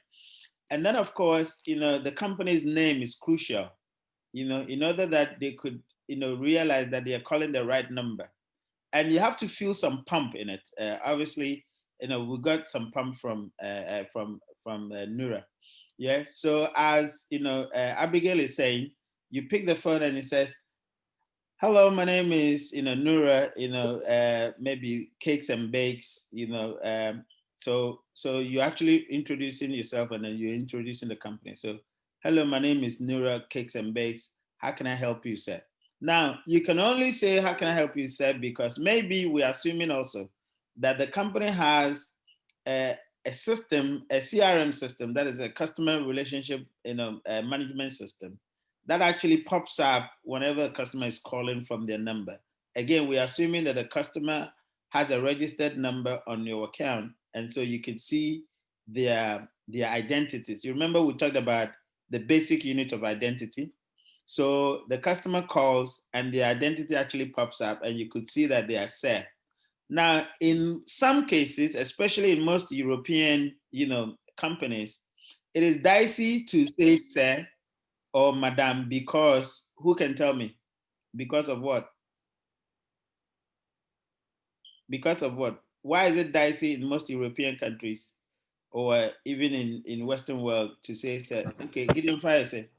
And then, of course, the company's name is crucial, in order that they could, realize that they are calling the right number. And you have to feel some pump in it. Obviously, we got some pump from Nura. Yeah. So as Abigail is saying, you pick the phone and it says, "Hello, my name is Nura. Maybe cakes and bakes. So you're actually introducing yourself and then you're introducing the company. So, hello, my name is Nura Cakes and Bakes. How can I help you, sir?" Now you can only say "How can I help you, sir?" because maybe we're assuming also that the company has a system, a CRM system, that is a customer relationship management system, that actually pops up whenever a customer is calling from their number. Again, we're assuming that the customer has a registered number on your account, and so you can see their identities. You remember we talked about the basic unit of identity. So the customer calls and the identity actually pops up, and you could see that they are Sir. Now, in some cases, especially in most European, companies, it is dicey to say Sir or Madam, because who can tell me? Because of what? Because of what? Why is it dicey in most European countries or even in Western world to say, sir? Okay, Gideon Fire say.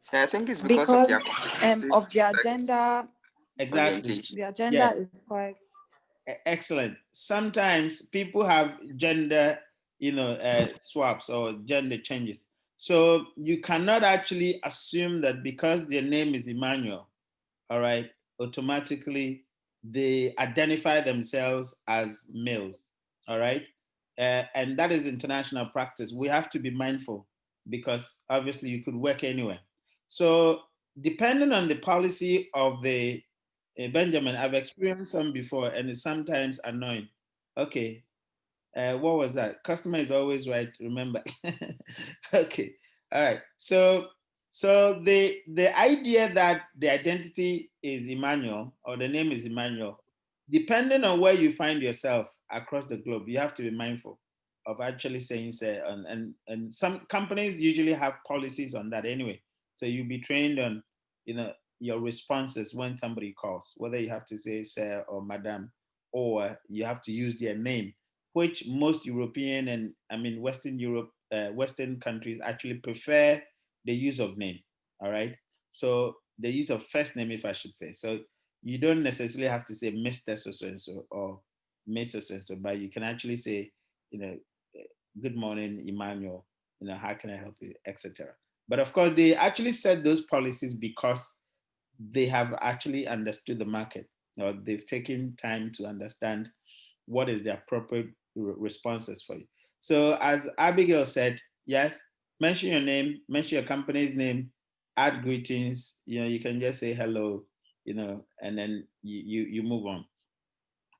So I think it's because of Because their competitive of their sex gender, Exactly. orientation. their gender Yeah, is quite. excellent. Sometimes people have gender, swaps or gender changes. So you cannot actually assume that because their name is Emmanuel, all right, automatically they identify themselves as males, all right? and that is international practice. We have to be mindful because obviously you could work anywhere. So depending on the policy of the Benjamin, I've experienced some before, and it's sometimes annoying. Okay, what was that? Customer is always right. Remember. Okay, all right. So the idea that the identity is Emmanuel or the name is Emmanuel, depending on where you find yourself across the globe, you have to be mindful of actually saying say, and some companies usually have policies on that anyway. So you'll be trained on, your responses when somebody calls, whether you have to say sir or madam, or you have to use their name, which most European and Western Europe, Western countries actually prefer the use of name. All right. So the use of first name, if I should say. So you don't necessarily have to say Mr. So and so or Miss so and so, but you can actually say, good morning, Emmanuel. How can I help you, etc. But of course, they actually set those policies because they have actually understood the market, or they've taken time to understand what is the appropriate responses for you. So as Abigail said, yes, mention your name, mention your company's name, add greetings, you can just say hello, and then you move on.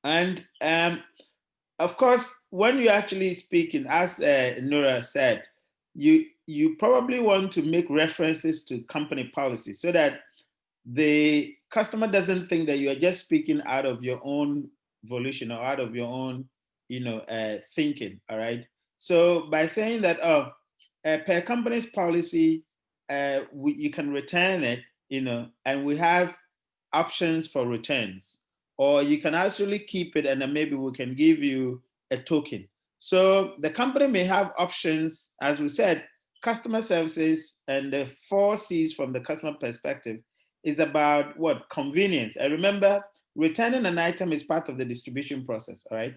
And of course, when you're actually speaking, as Nora said, you probably want to make references to company policy so that the customer doesn't think that you are just speaking out of your own volition or out of your own, thinking. All right. So by saying that, per company's policy, you can return it, and we have options for returns, or you can actually keep it and then maybe we can give you a token. So the company may have options, as we said, customer services, and the 4 C's from the customer perspective is about what? Convenience. And remember, returning an item is part of the distribution process, all right?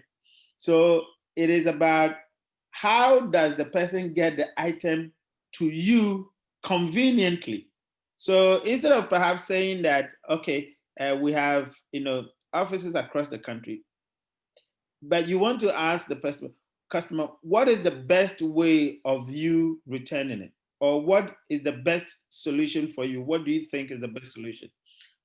So it is about how does the person get the item to you conveniently. So instead of perhaps saying that, okay, we have, offices across the country, but you want to ask the customer, what is the best way of you returning it? Or what is the best solution for you? What do you think is the best solution?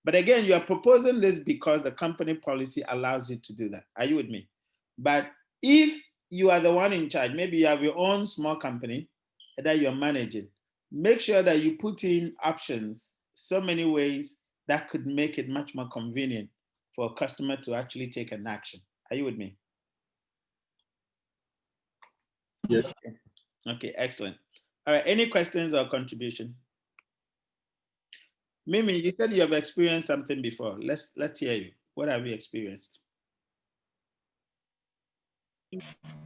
But again, you are proposing this because the company policy allows you to do that. Are you with me? But if you are the one in charge, maybe you have your own small company that you're managing, make sure that you put in options, so many ways that could make it much more convenient for a customer to actually take an action. Are you with me? Yes. Okay, excellent. All right, any questions or contribution? Mimi, you said you have experienced something before. Let's hear you. What have you experienced?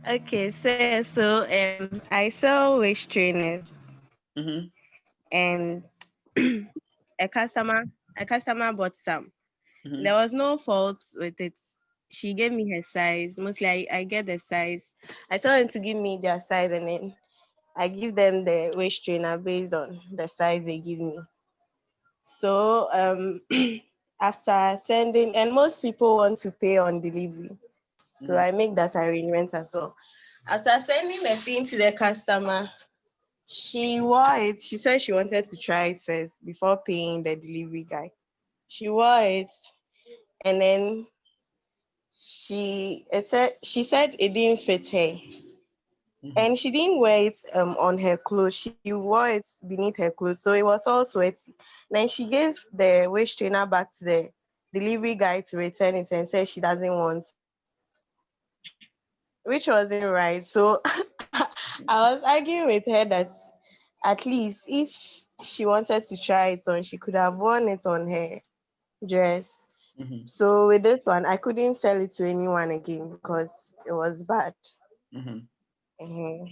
Okay, so I sell waist trainers, Mm-hmm. and a customer bought some. Mm-hmm. There was no fault with it. She gave me her size. Mostly I get the size. I told them to give me their size, and then I give them the waist trainer based on the size they give me. So after sending, and most people want to pay on delivery. So I make that arrangement as well. After sending the thing to the customer, she wore it. She said she wanted to try it first before paying the delivery guy. She wore it, and then she said it didn't fit her. And she didn't wear it on her clothes. She wore it beneath her clothes, so it was all sweaty. Then she gave the waist trainer back to the delivery guy to return it and said she doesn't want, which wasn't right. So I was arguing with her that at least if she wanted to try it on, she could have worn it on her dress. Mm-hmm. So with this one, I couldn't sell it to anyone again because it was bad. Mm-hmm. Mhm.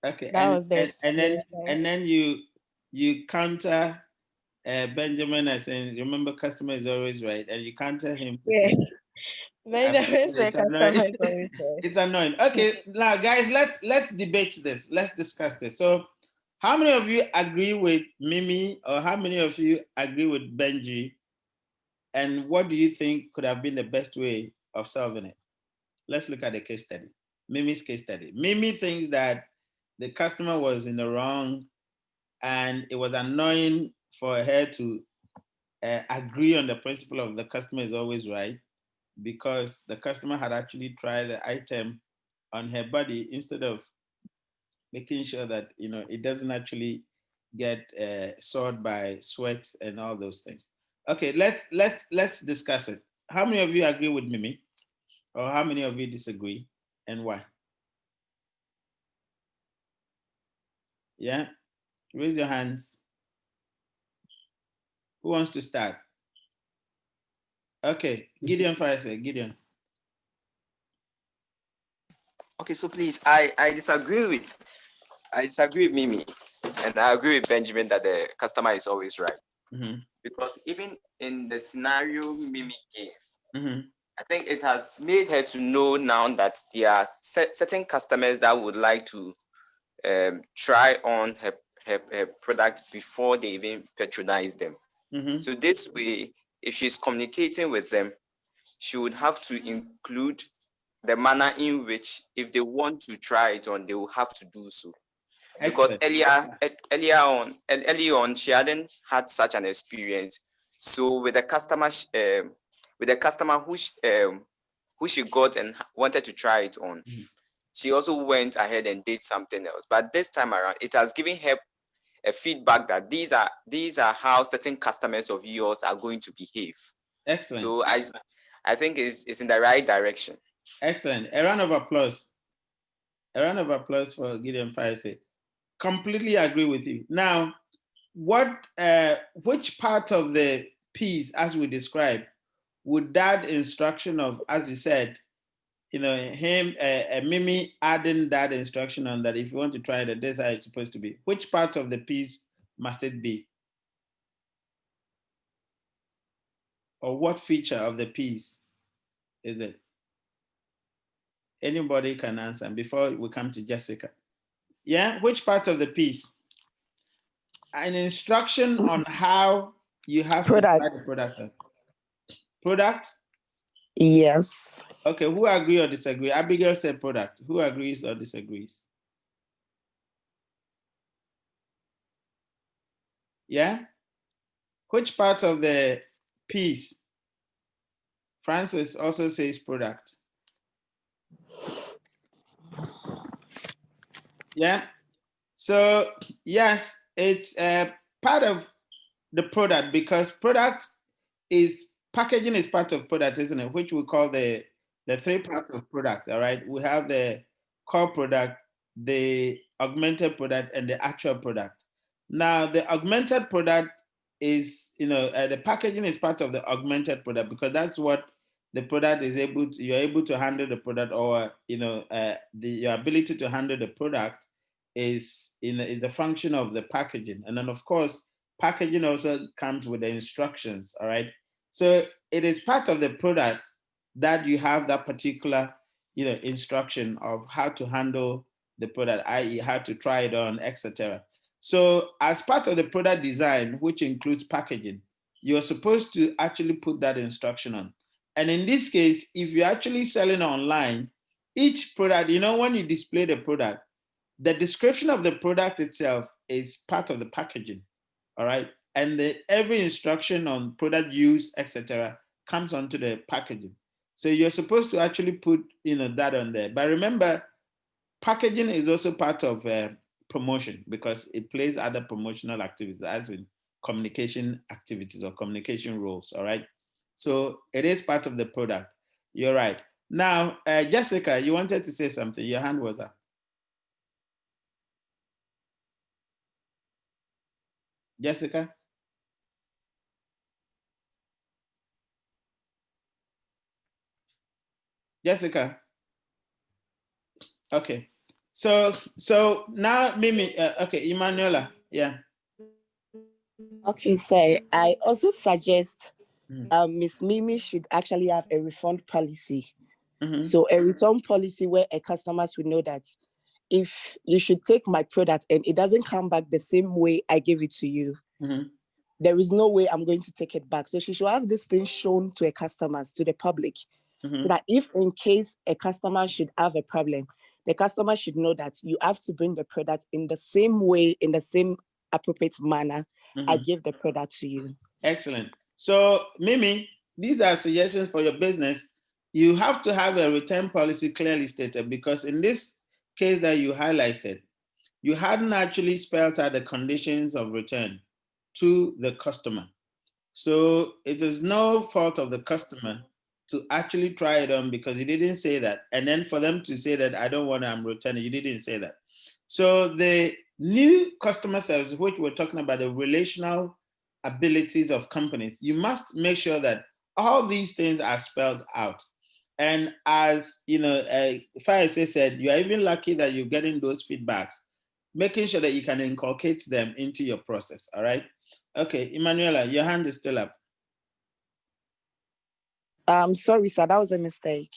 Okay, That was the and then you counter Benjamin as saying, remember, customer is always right, and you counter him to say, yeah. Benjamin said it's annoying. customer is always right. It's annoying. Okay, now guys, let's debate this. Let's discuss this. So, how many of you agree with Mimi, or how many of you agree with Benji? And what do you think could have been the best way of solving it? Let's look at the case study. Mimi's case study. Mimi thinks that the customer was in the wrong and it was annoying for her to agree on the principle of the customer is always right, because the customer had actually tried the item on her body instead of making sure that it doesn't actually get soiled by sweat and all those things. Okay, let's discuss it. How many of you agree with Mimi, or how many of you disagree, and why? Yeah, raise your hands. Who wants to start? Okay, Gideon first. Gideon. Okay, so please, I disagree with Mimi, and I agree with Benjamin that the customer is always right. Mm-hmm. Because even in the scenario Mimi gave, Mm-hmm. I think it has made her to know now that there are certain customers that would like to try on her product before they even patronize them. Mm-hmm. So this way, if she's communicating with them, she would have to include the manner in which, if they want to try it on, they will have to do so. Because early on, she hadn't had such an experience. So with the customer who she got and wanted to try it on, she also went ahead and did something else. But this time around, it has given her a feedback that these are how certain customers of yours are going to behave. Excellent. So I think it's in the right direction. Excellent. A round of applause. A round of applause for Gideon Faisal. Completely agree with you. Now, which part of the piece, as we described, would that instruction of, as you said, Mimi adding that instruction on that if you want to try it, this is how it's supposed to be. Which part of the piece must it be? Or what feature of the piece is it? Anybody can answer before we come to Jessica. Yeah, which part of the piece? An instruction on how you have to try the product. Product? Yes. Okay, who agree or disagree? Abigail said product. Who agrees or disagrees? Yeah? Which part of the piece? Francis also says product. Yeah? So, yes, it's a part of the product, because packaging is part of product, isn't it? Which we call the three parts of product, all right? We have the core product, the augmented product, and the actual product. Now, the augmented product is, the packaging is part of the augmented product, because that's what the product is you're able to handle the product, or, your ability to handle the product is the function of the packaging. And then, of course, packaging also comes with the instructions, all right? So it is part of the product that you have that particular, instruction of how to handle the product, i.e. how to try it on, etc. So as part of the product design, which includes packaging, you're supposed to actually put that instruction on. And in this case, if you're actually selling online, each product, when you display the product, the description of the product itself is part of the packaging, all right? And every instruction on product use, etc., comes onto the packaging. So you're supposed to actually put, that on there. But remember, packaging is also part of promotion, because it plays other promotional activities, as in communication activities or communication roles, all right? So it is part of the product. You're right. Now, Jessica, you wanted to say something. Your hand was up. Jessica? Jessica? Okay. So now Mimi, okay, Emanuela, yeah. Okay, so I also suggest Miss Mimi should actually have a refund policy. Mm-hmm. So a return policy where a customers will know that if you should take my product and it doesn't come back the same way I gave it to you, there is no way I'm going to take it back. So she should have this thing shown to her customers, to the public, so that if in case a customer should have a problem, the customer should know that you have to bring the product in the same way, in the same appropriate manner. I give the product to you. Excellent. So, Mimi, these are suggestions for your business. You have to have a return policy clearly stated, because in this case that you highlighted, you hadn't actually spelled out the conditions of return to the customer. So it is no fault of the customer to actually try it on because you didn't say that. And then for them to say that, I don't want to, I'm returning, you didn't say that. So the new customer service, which we're talking about, the relational abilities of companies, you must make sure that all these things are spelled out. And as you know, Faisal said, you are even lucky that you're getting those feedbacks, making sure that you can inculcate them into your process. All right. Okay, Emanuela, your hand is still up. Sorry, sir, that was a mistake.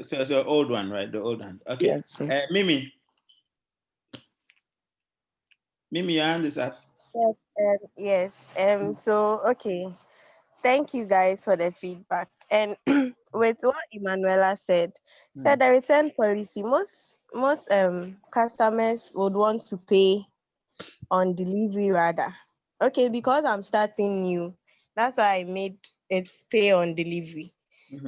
So the old one, right? The old hand. Okay. Yes, please. Mimi. Mimi, your hand is up. So, yes. So, okay. Thank you guys for the feedback. And with what Emanuela said, the return policy, most customers would want to pay on delivery rather. Okay, because I'm starting new, that's why I made it pay on delivery.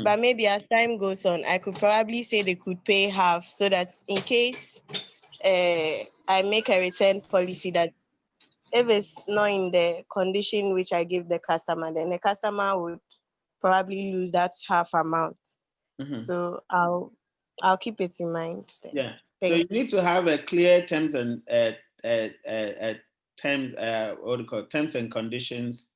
But maybe as time goes on, I could probably say they could pay half, so that in case I make a return policy that if it's not in the condition which I give the customer, then the customer would probably lose that half amount. So I'll keep it in mind then. Yeah. So you need to have a clear terms and terms and conditions,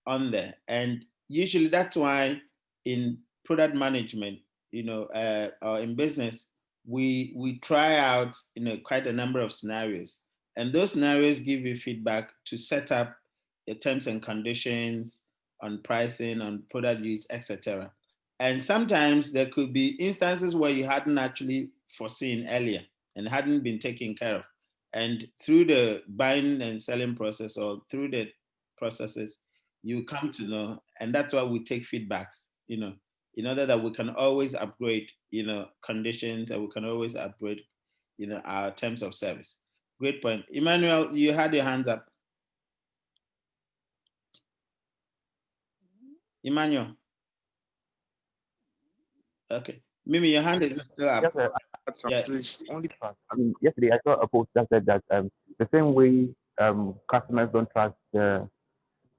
on there. And usually that's why in product management, or in business, we try out, quite a number of scenarios. And those scenarios give you feedback to set up the terms and conditions on pricing, on product use, etc. And sometimes there could be instances where you hadn't actually foreseen earlier and hadn't been taken care of. And through the buying and selling process, or through the processes, you come to know, and that's why we take feedbacks, in order that we can always upgrade, conditions, and we can always upgrade, our terms of service. Great point. Emmanuel, you had your hands up. Emmanuel. Okay. Mimi, your hand is still up. Yes, I mean, yesterday I saw a post that said that the same way customers don't trust the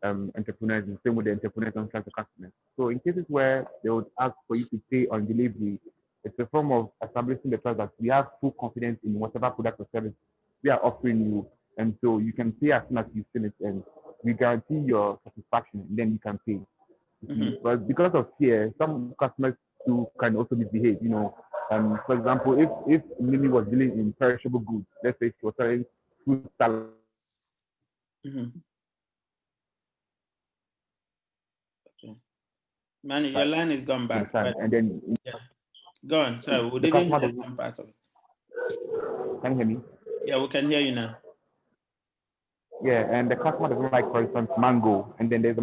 entrepreneurs, the same way the entrepreneurs don't trust the customers. So in cases where they would ask for you to pay on delivery, it's a form of establishing the trust that we have full confidence in whatever product or service we are offering you. And so you can pay as soon as you finish, and we guarantee your satisfaction, and then you can pay. But because of fear, some customers too can also misbehave. For example, if Mimi was dealing in perishable goods, let's say she was selling fruit salad. Man, your line is gone back. And then go on. Sorry, we didn't hear some part of it. Can you hear me? Yeah, we can hear you now. Yeah, and the customer doesn't like, for instance, mango, and then there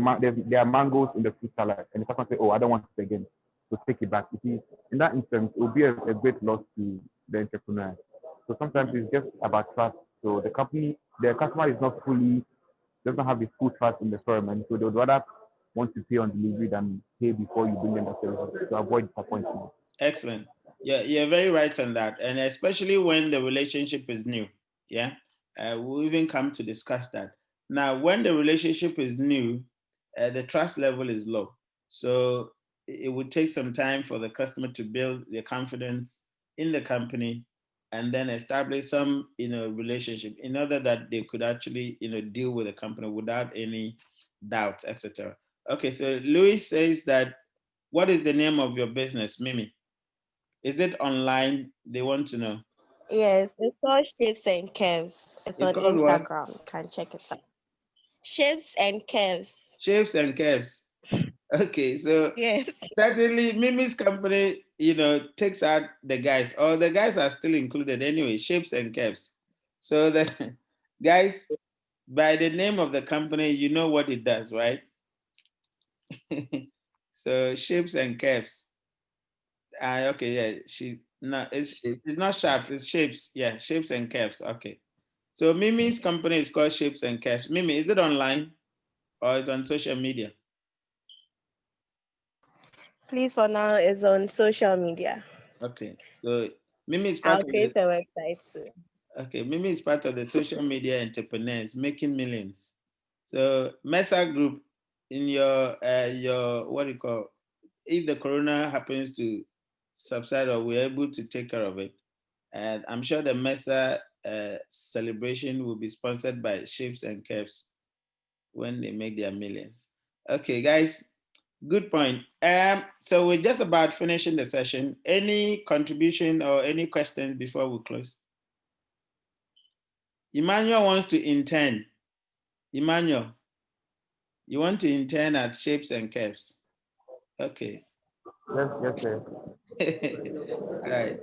are mangoes in the fruit salad, and the customer say, "Oh, I don't want it again," so take it back. You see, in that instance, it will be a great loss to the entrepreneur. So sometimes it's just about trust. So the customer is not doesn't have the full trust in the firm, and so they would rather want to pay on delivery than pay before you bring them the service to avoid disappointment. Excellent. Yeah, you're very right on that, and especially when the relationship is new. Yeah. We'll even come to discuss that. Now, when the relationship is new, the trust level is low. So it would take some time for the customer to build their confidence in the company and then establish some, relationship in order that they could actually, deal with the company without any doubts, etc. Okay, so Louis says that, what is the name of your business, Mimi? Is it online? They want to know. Yes, it's called Shapes and Curves. It's on Instagram. What? You can check it out. Shapes and Curves. Shapes and Curves. Okay, so yes, certainly Mimi's company, takes out the guys, or the guys are still included anyway, Shapes and Curves. So the guys, by the name of the company, what it does, right? So Shapes and Curves. Okay, yeah. It's not sharps, it's shapes. Yeah, shapes and curves. Okay. So Mimi's company is called Shapes and Curves. Mimi, is it online or it's on social media? Please, for now, it's on social media. Okay. So Mimi is part I'll of the create a website soon. okay, Mimi is part of the social media entrepreneurs making millions. So Mesa Group in your what do you call, if the corona happens to subside or we're able to take care of it, and I'm sure the Mesa celebration will be sponsored by Shapes and Curves when they make their millions. Okay, guys, good point. So we're just about finishing the session. Any contribution or any questions before we close? Emmanuel wants to intern. Emmanuel, you want to intern at Shapes and Curves? Okay. Yes, sir. All right.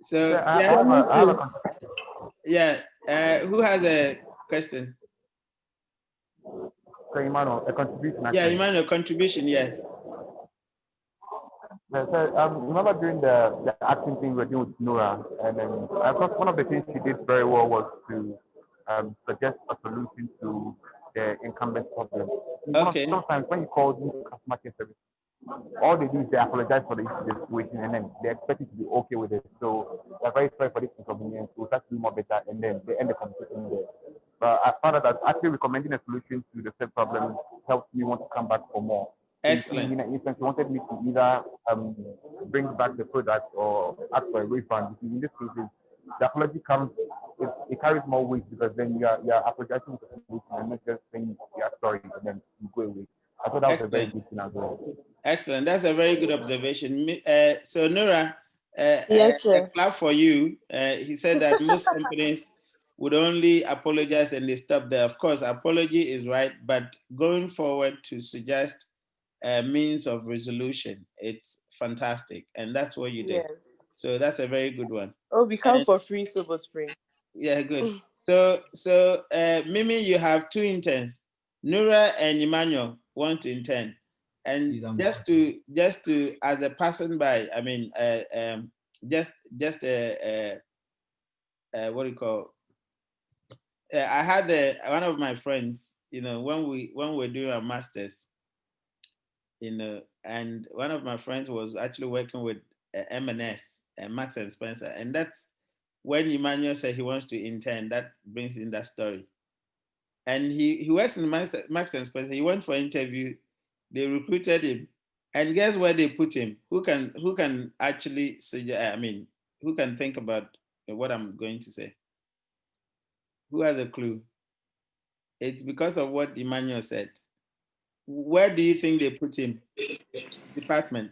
So Sir, yes, I have a yeah. Who has a question? so Emmanuel, a contribution Yeah, actually. Emmanuel, contribution. Yes. Yeah, so remember during the acting thing we were doing with Nora, and then I thought one of the things she did very well was to suggest a solution to the incumbent problem. Okay. Sometimes when you call customer care service, all they do is they apologize for the situation and then they expect you to be okay with it. So they're very sorry for this inconvenience. We'll try to do more better and then they end the conversation there. But I found out that actually recommending a solution to the same problem helps me want to come back for more. Excellent. In an instance, you wanted me to either bring back the product or ask for a refund. In this case, the apology comes, it carries more weight because then you're apologizing for the solution and not just saying you're sorry and then you go away. I thought that was a very good thing as well. Excellent. That's a very good observation. So Nora, Yes, a sir. clap for you. He said that most companies would only apologize and they stop there. Of course, apology is right, but going forward to suggest a means of resolution, it's fantastic. And that's what you did. Yes. So that's a very good one. Oh, we come And for free Sober Spring. yeah, good. So Mimi, you have two interns. Nura and Emmanuel want to intern. And just to as a person by, I mean, just what do you call? I had one of my friends, when we were doing our masters, and one of my friends was actually working with M&S, Max and Spencer, and that's when Emmanuel said he wants to intern. That brings in that story. And he works in Max and Spencer. He went for an interview. They recruited him, and guess where they put him? Who can actually suggest? I mean, who can think about what I'm going to say? Who has a clue? It's because of what Emmanuel said. Where do you think they put him? Department.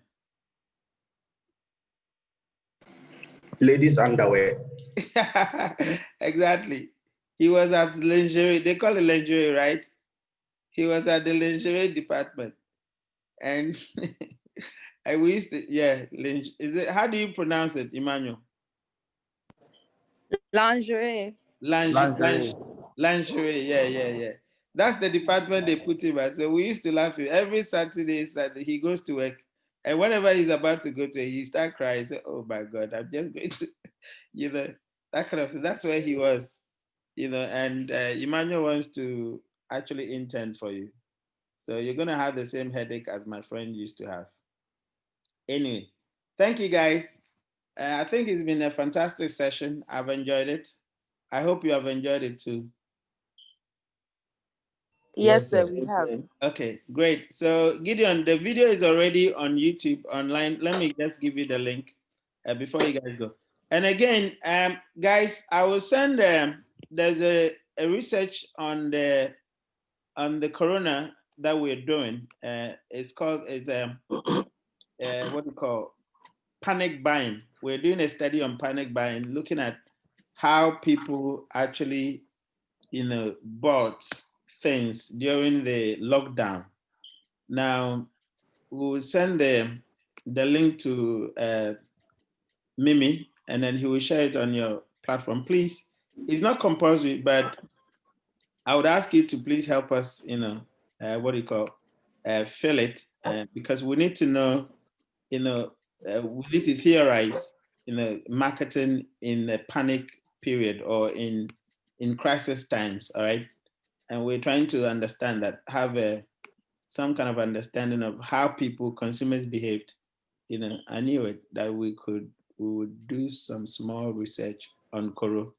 Ladies' underwear. Exactly. He was at lingerie. They call it lingerie, right? He was at the lingerie department, and we used to, yeah, is it? How do you pronounce it, Emmanuel? Lingerie. Lingerie. Yeah. That's the department they put him at. So we used to laugh. Every Saturday he goes to work, and whenever he's about to go to it, he start crying. Say, "Oh my God, I'm just going to," that kind of thing. That's where he was, And Emmanuel wants to actually intern for you, so you're gonna have the same headache as my friend used to have. Anyway, thank you guys. I think it's been a fantastic session. I've enjoyed it. I hope you have enjoyed it too. Yes, sir, we have. Okay, great. So Gideon, the video is already on YouTube online. Let me just give you the link before you guys go. And again, guys, I will send. There's a research on the corona that we're doing. It's what we call panic buying. We're doing a study on panic buying, looking at how people actually, bought things during the lockdown. Now, we'll send the link to Mimi, and then he will share it on your platform. Please, it's not compulsory, but I would ask you to please help us, what do you call, fill it, because we need to know, we need to theorize, marketing in a panic period or in crisis times. All right, and we're trying to understand that, have some kind of understanding of how consumers behaved. I knew it that we would do some small research on Koro.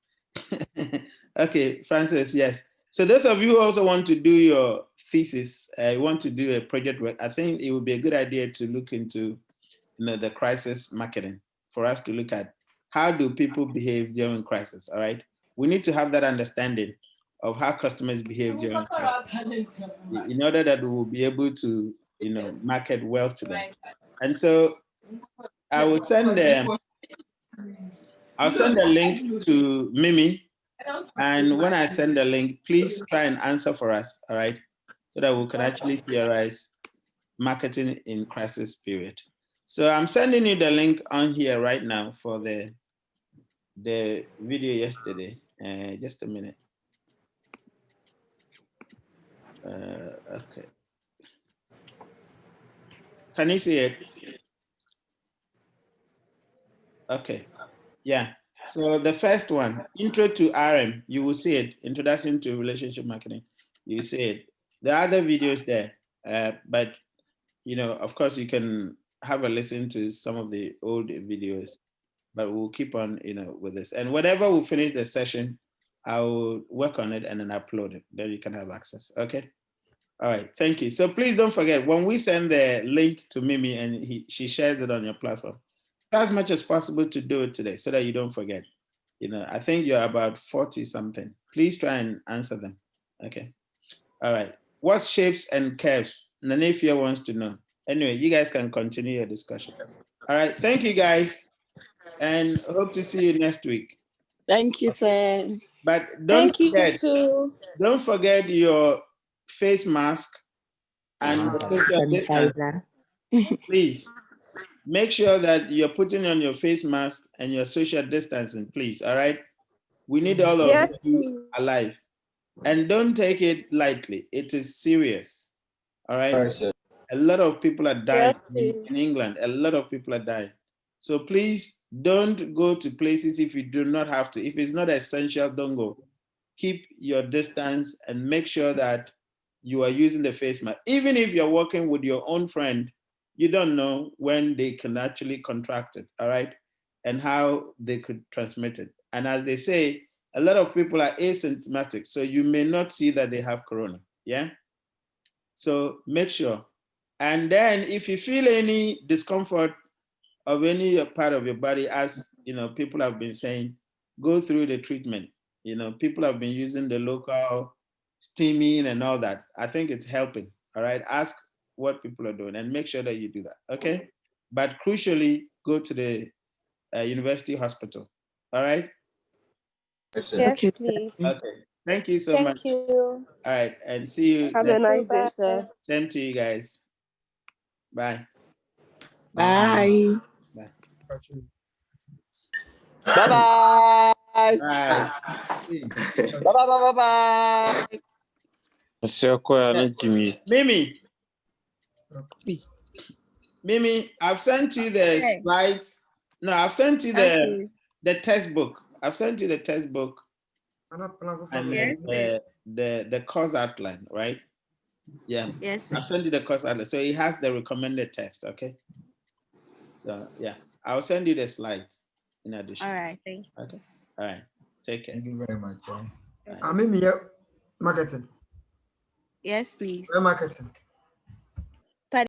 Okay, Francis, yes. So those of you who also want to do your thesis, want to do a project work, I think it would be a good idea to look into the crisis marketing, for us to look at how do people behave during crisis. All right, we need to have that understanding of how customers behave during crisis, in order that we will be able to market well to them. And so I will send I'll send a link to Mimi, and when I send the link, please try and answer for us, all right, so that we can actually theorize marketing in crisis period. So I'm sending you the link on here right now for the video yesterday. Just a minute. Okay. Can you see it? Okay. Yeah. So the first one, Intro to RM, you will see it. Introduction to Relationship Marketing. You see it. There are other videos there, but of course, you can have a listen to some of the old videos. But we'll keep on, with this. And whenever we finish the session, I will work on it and then upload it. Then you can have access. Okay. All right. Thank you. So please don't forget, when we send the link to Mimi and she shares it on your platform, try as much as possible to do it today so that you don't forget. I think you're about 40 something. Please try and answer them. Okay. All right. What shapes and curves? Nanefia wants to know. Anyway, you guys can continue your discussion. All right. Thank you, guys. And hope to see you next week. Thank you, sir. But don't forget your face mask and your social distance. Please make sure that you're putting on your face mask and your social distancing, please. All right. We need all of you alive. And don't take it lightly. It is serious. All right. A lot of people are dying in England. A lot of people are dying. So please don't go to places if you do not have to. If it's not essential, don't go. Keep your distance and make sure that you are using the face mask. Even if you're working with your own friend, you don't know when they can actually contract it, all right? And how they could transmit it. And as they say, a lot of people are asymptomatic, so you may not see that they have corona, yeah? So make sure. And then if you feel any discomfort of any part of your body, as people have been saying, go through the treatment. People have been using the local steaming and all that. I think it's helping. All right. Ask what people are doing and make sure that you do that. Okay. But crucially, go to the university hospital. All right. Yes, please. Okay. Thank you so much. Thank you. All right. And see you. Have a nice day, sir. Same to you guys. Bye. Bye. Bye. Bye-bye. Bye. Bye-bye. Mimi, I've sent you the slides. No, I've sent you the textbook. I've sent you the textbook and the course outline, right? Yeah. Yes. I've sent you the course outline. So it has the recommended text, okay? So yeah, I'll send you the slides in addition. All right, thank you. Okay. All right. Take care. Thank you very much. Right. Marketing. Yes, please. Marketing.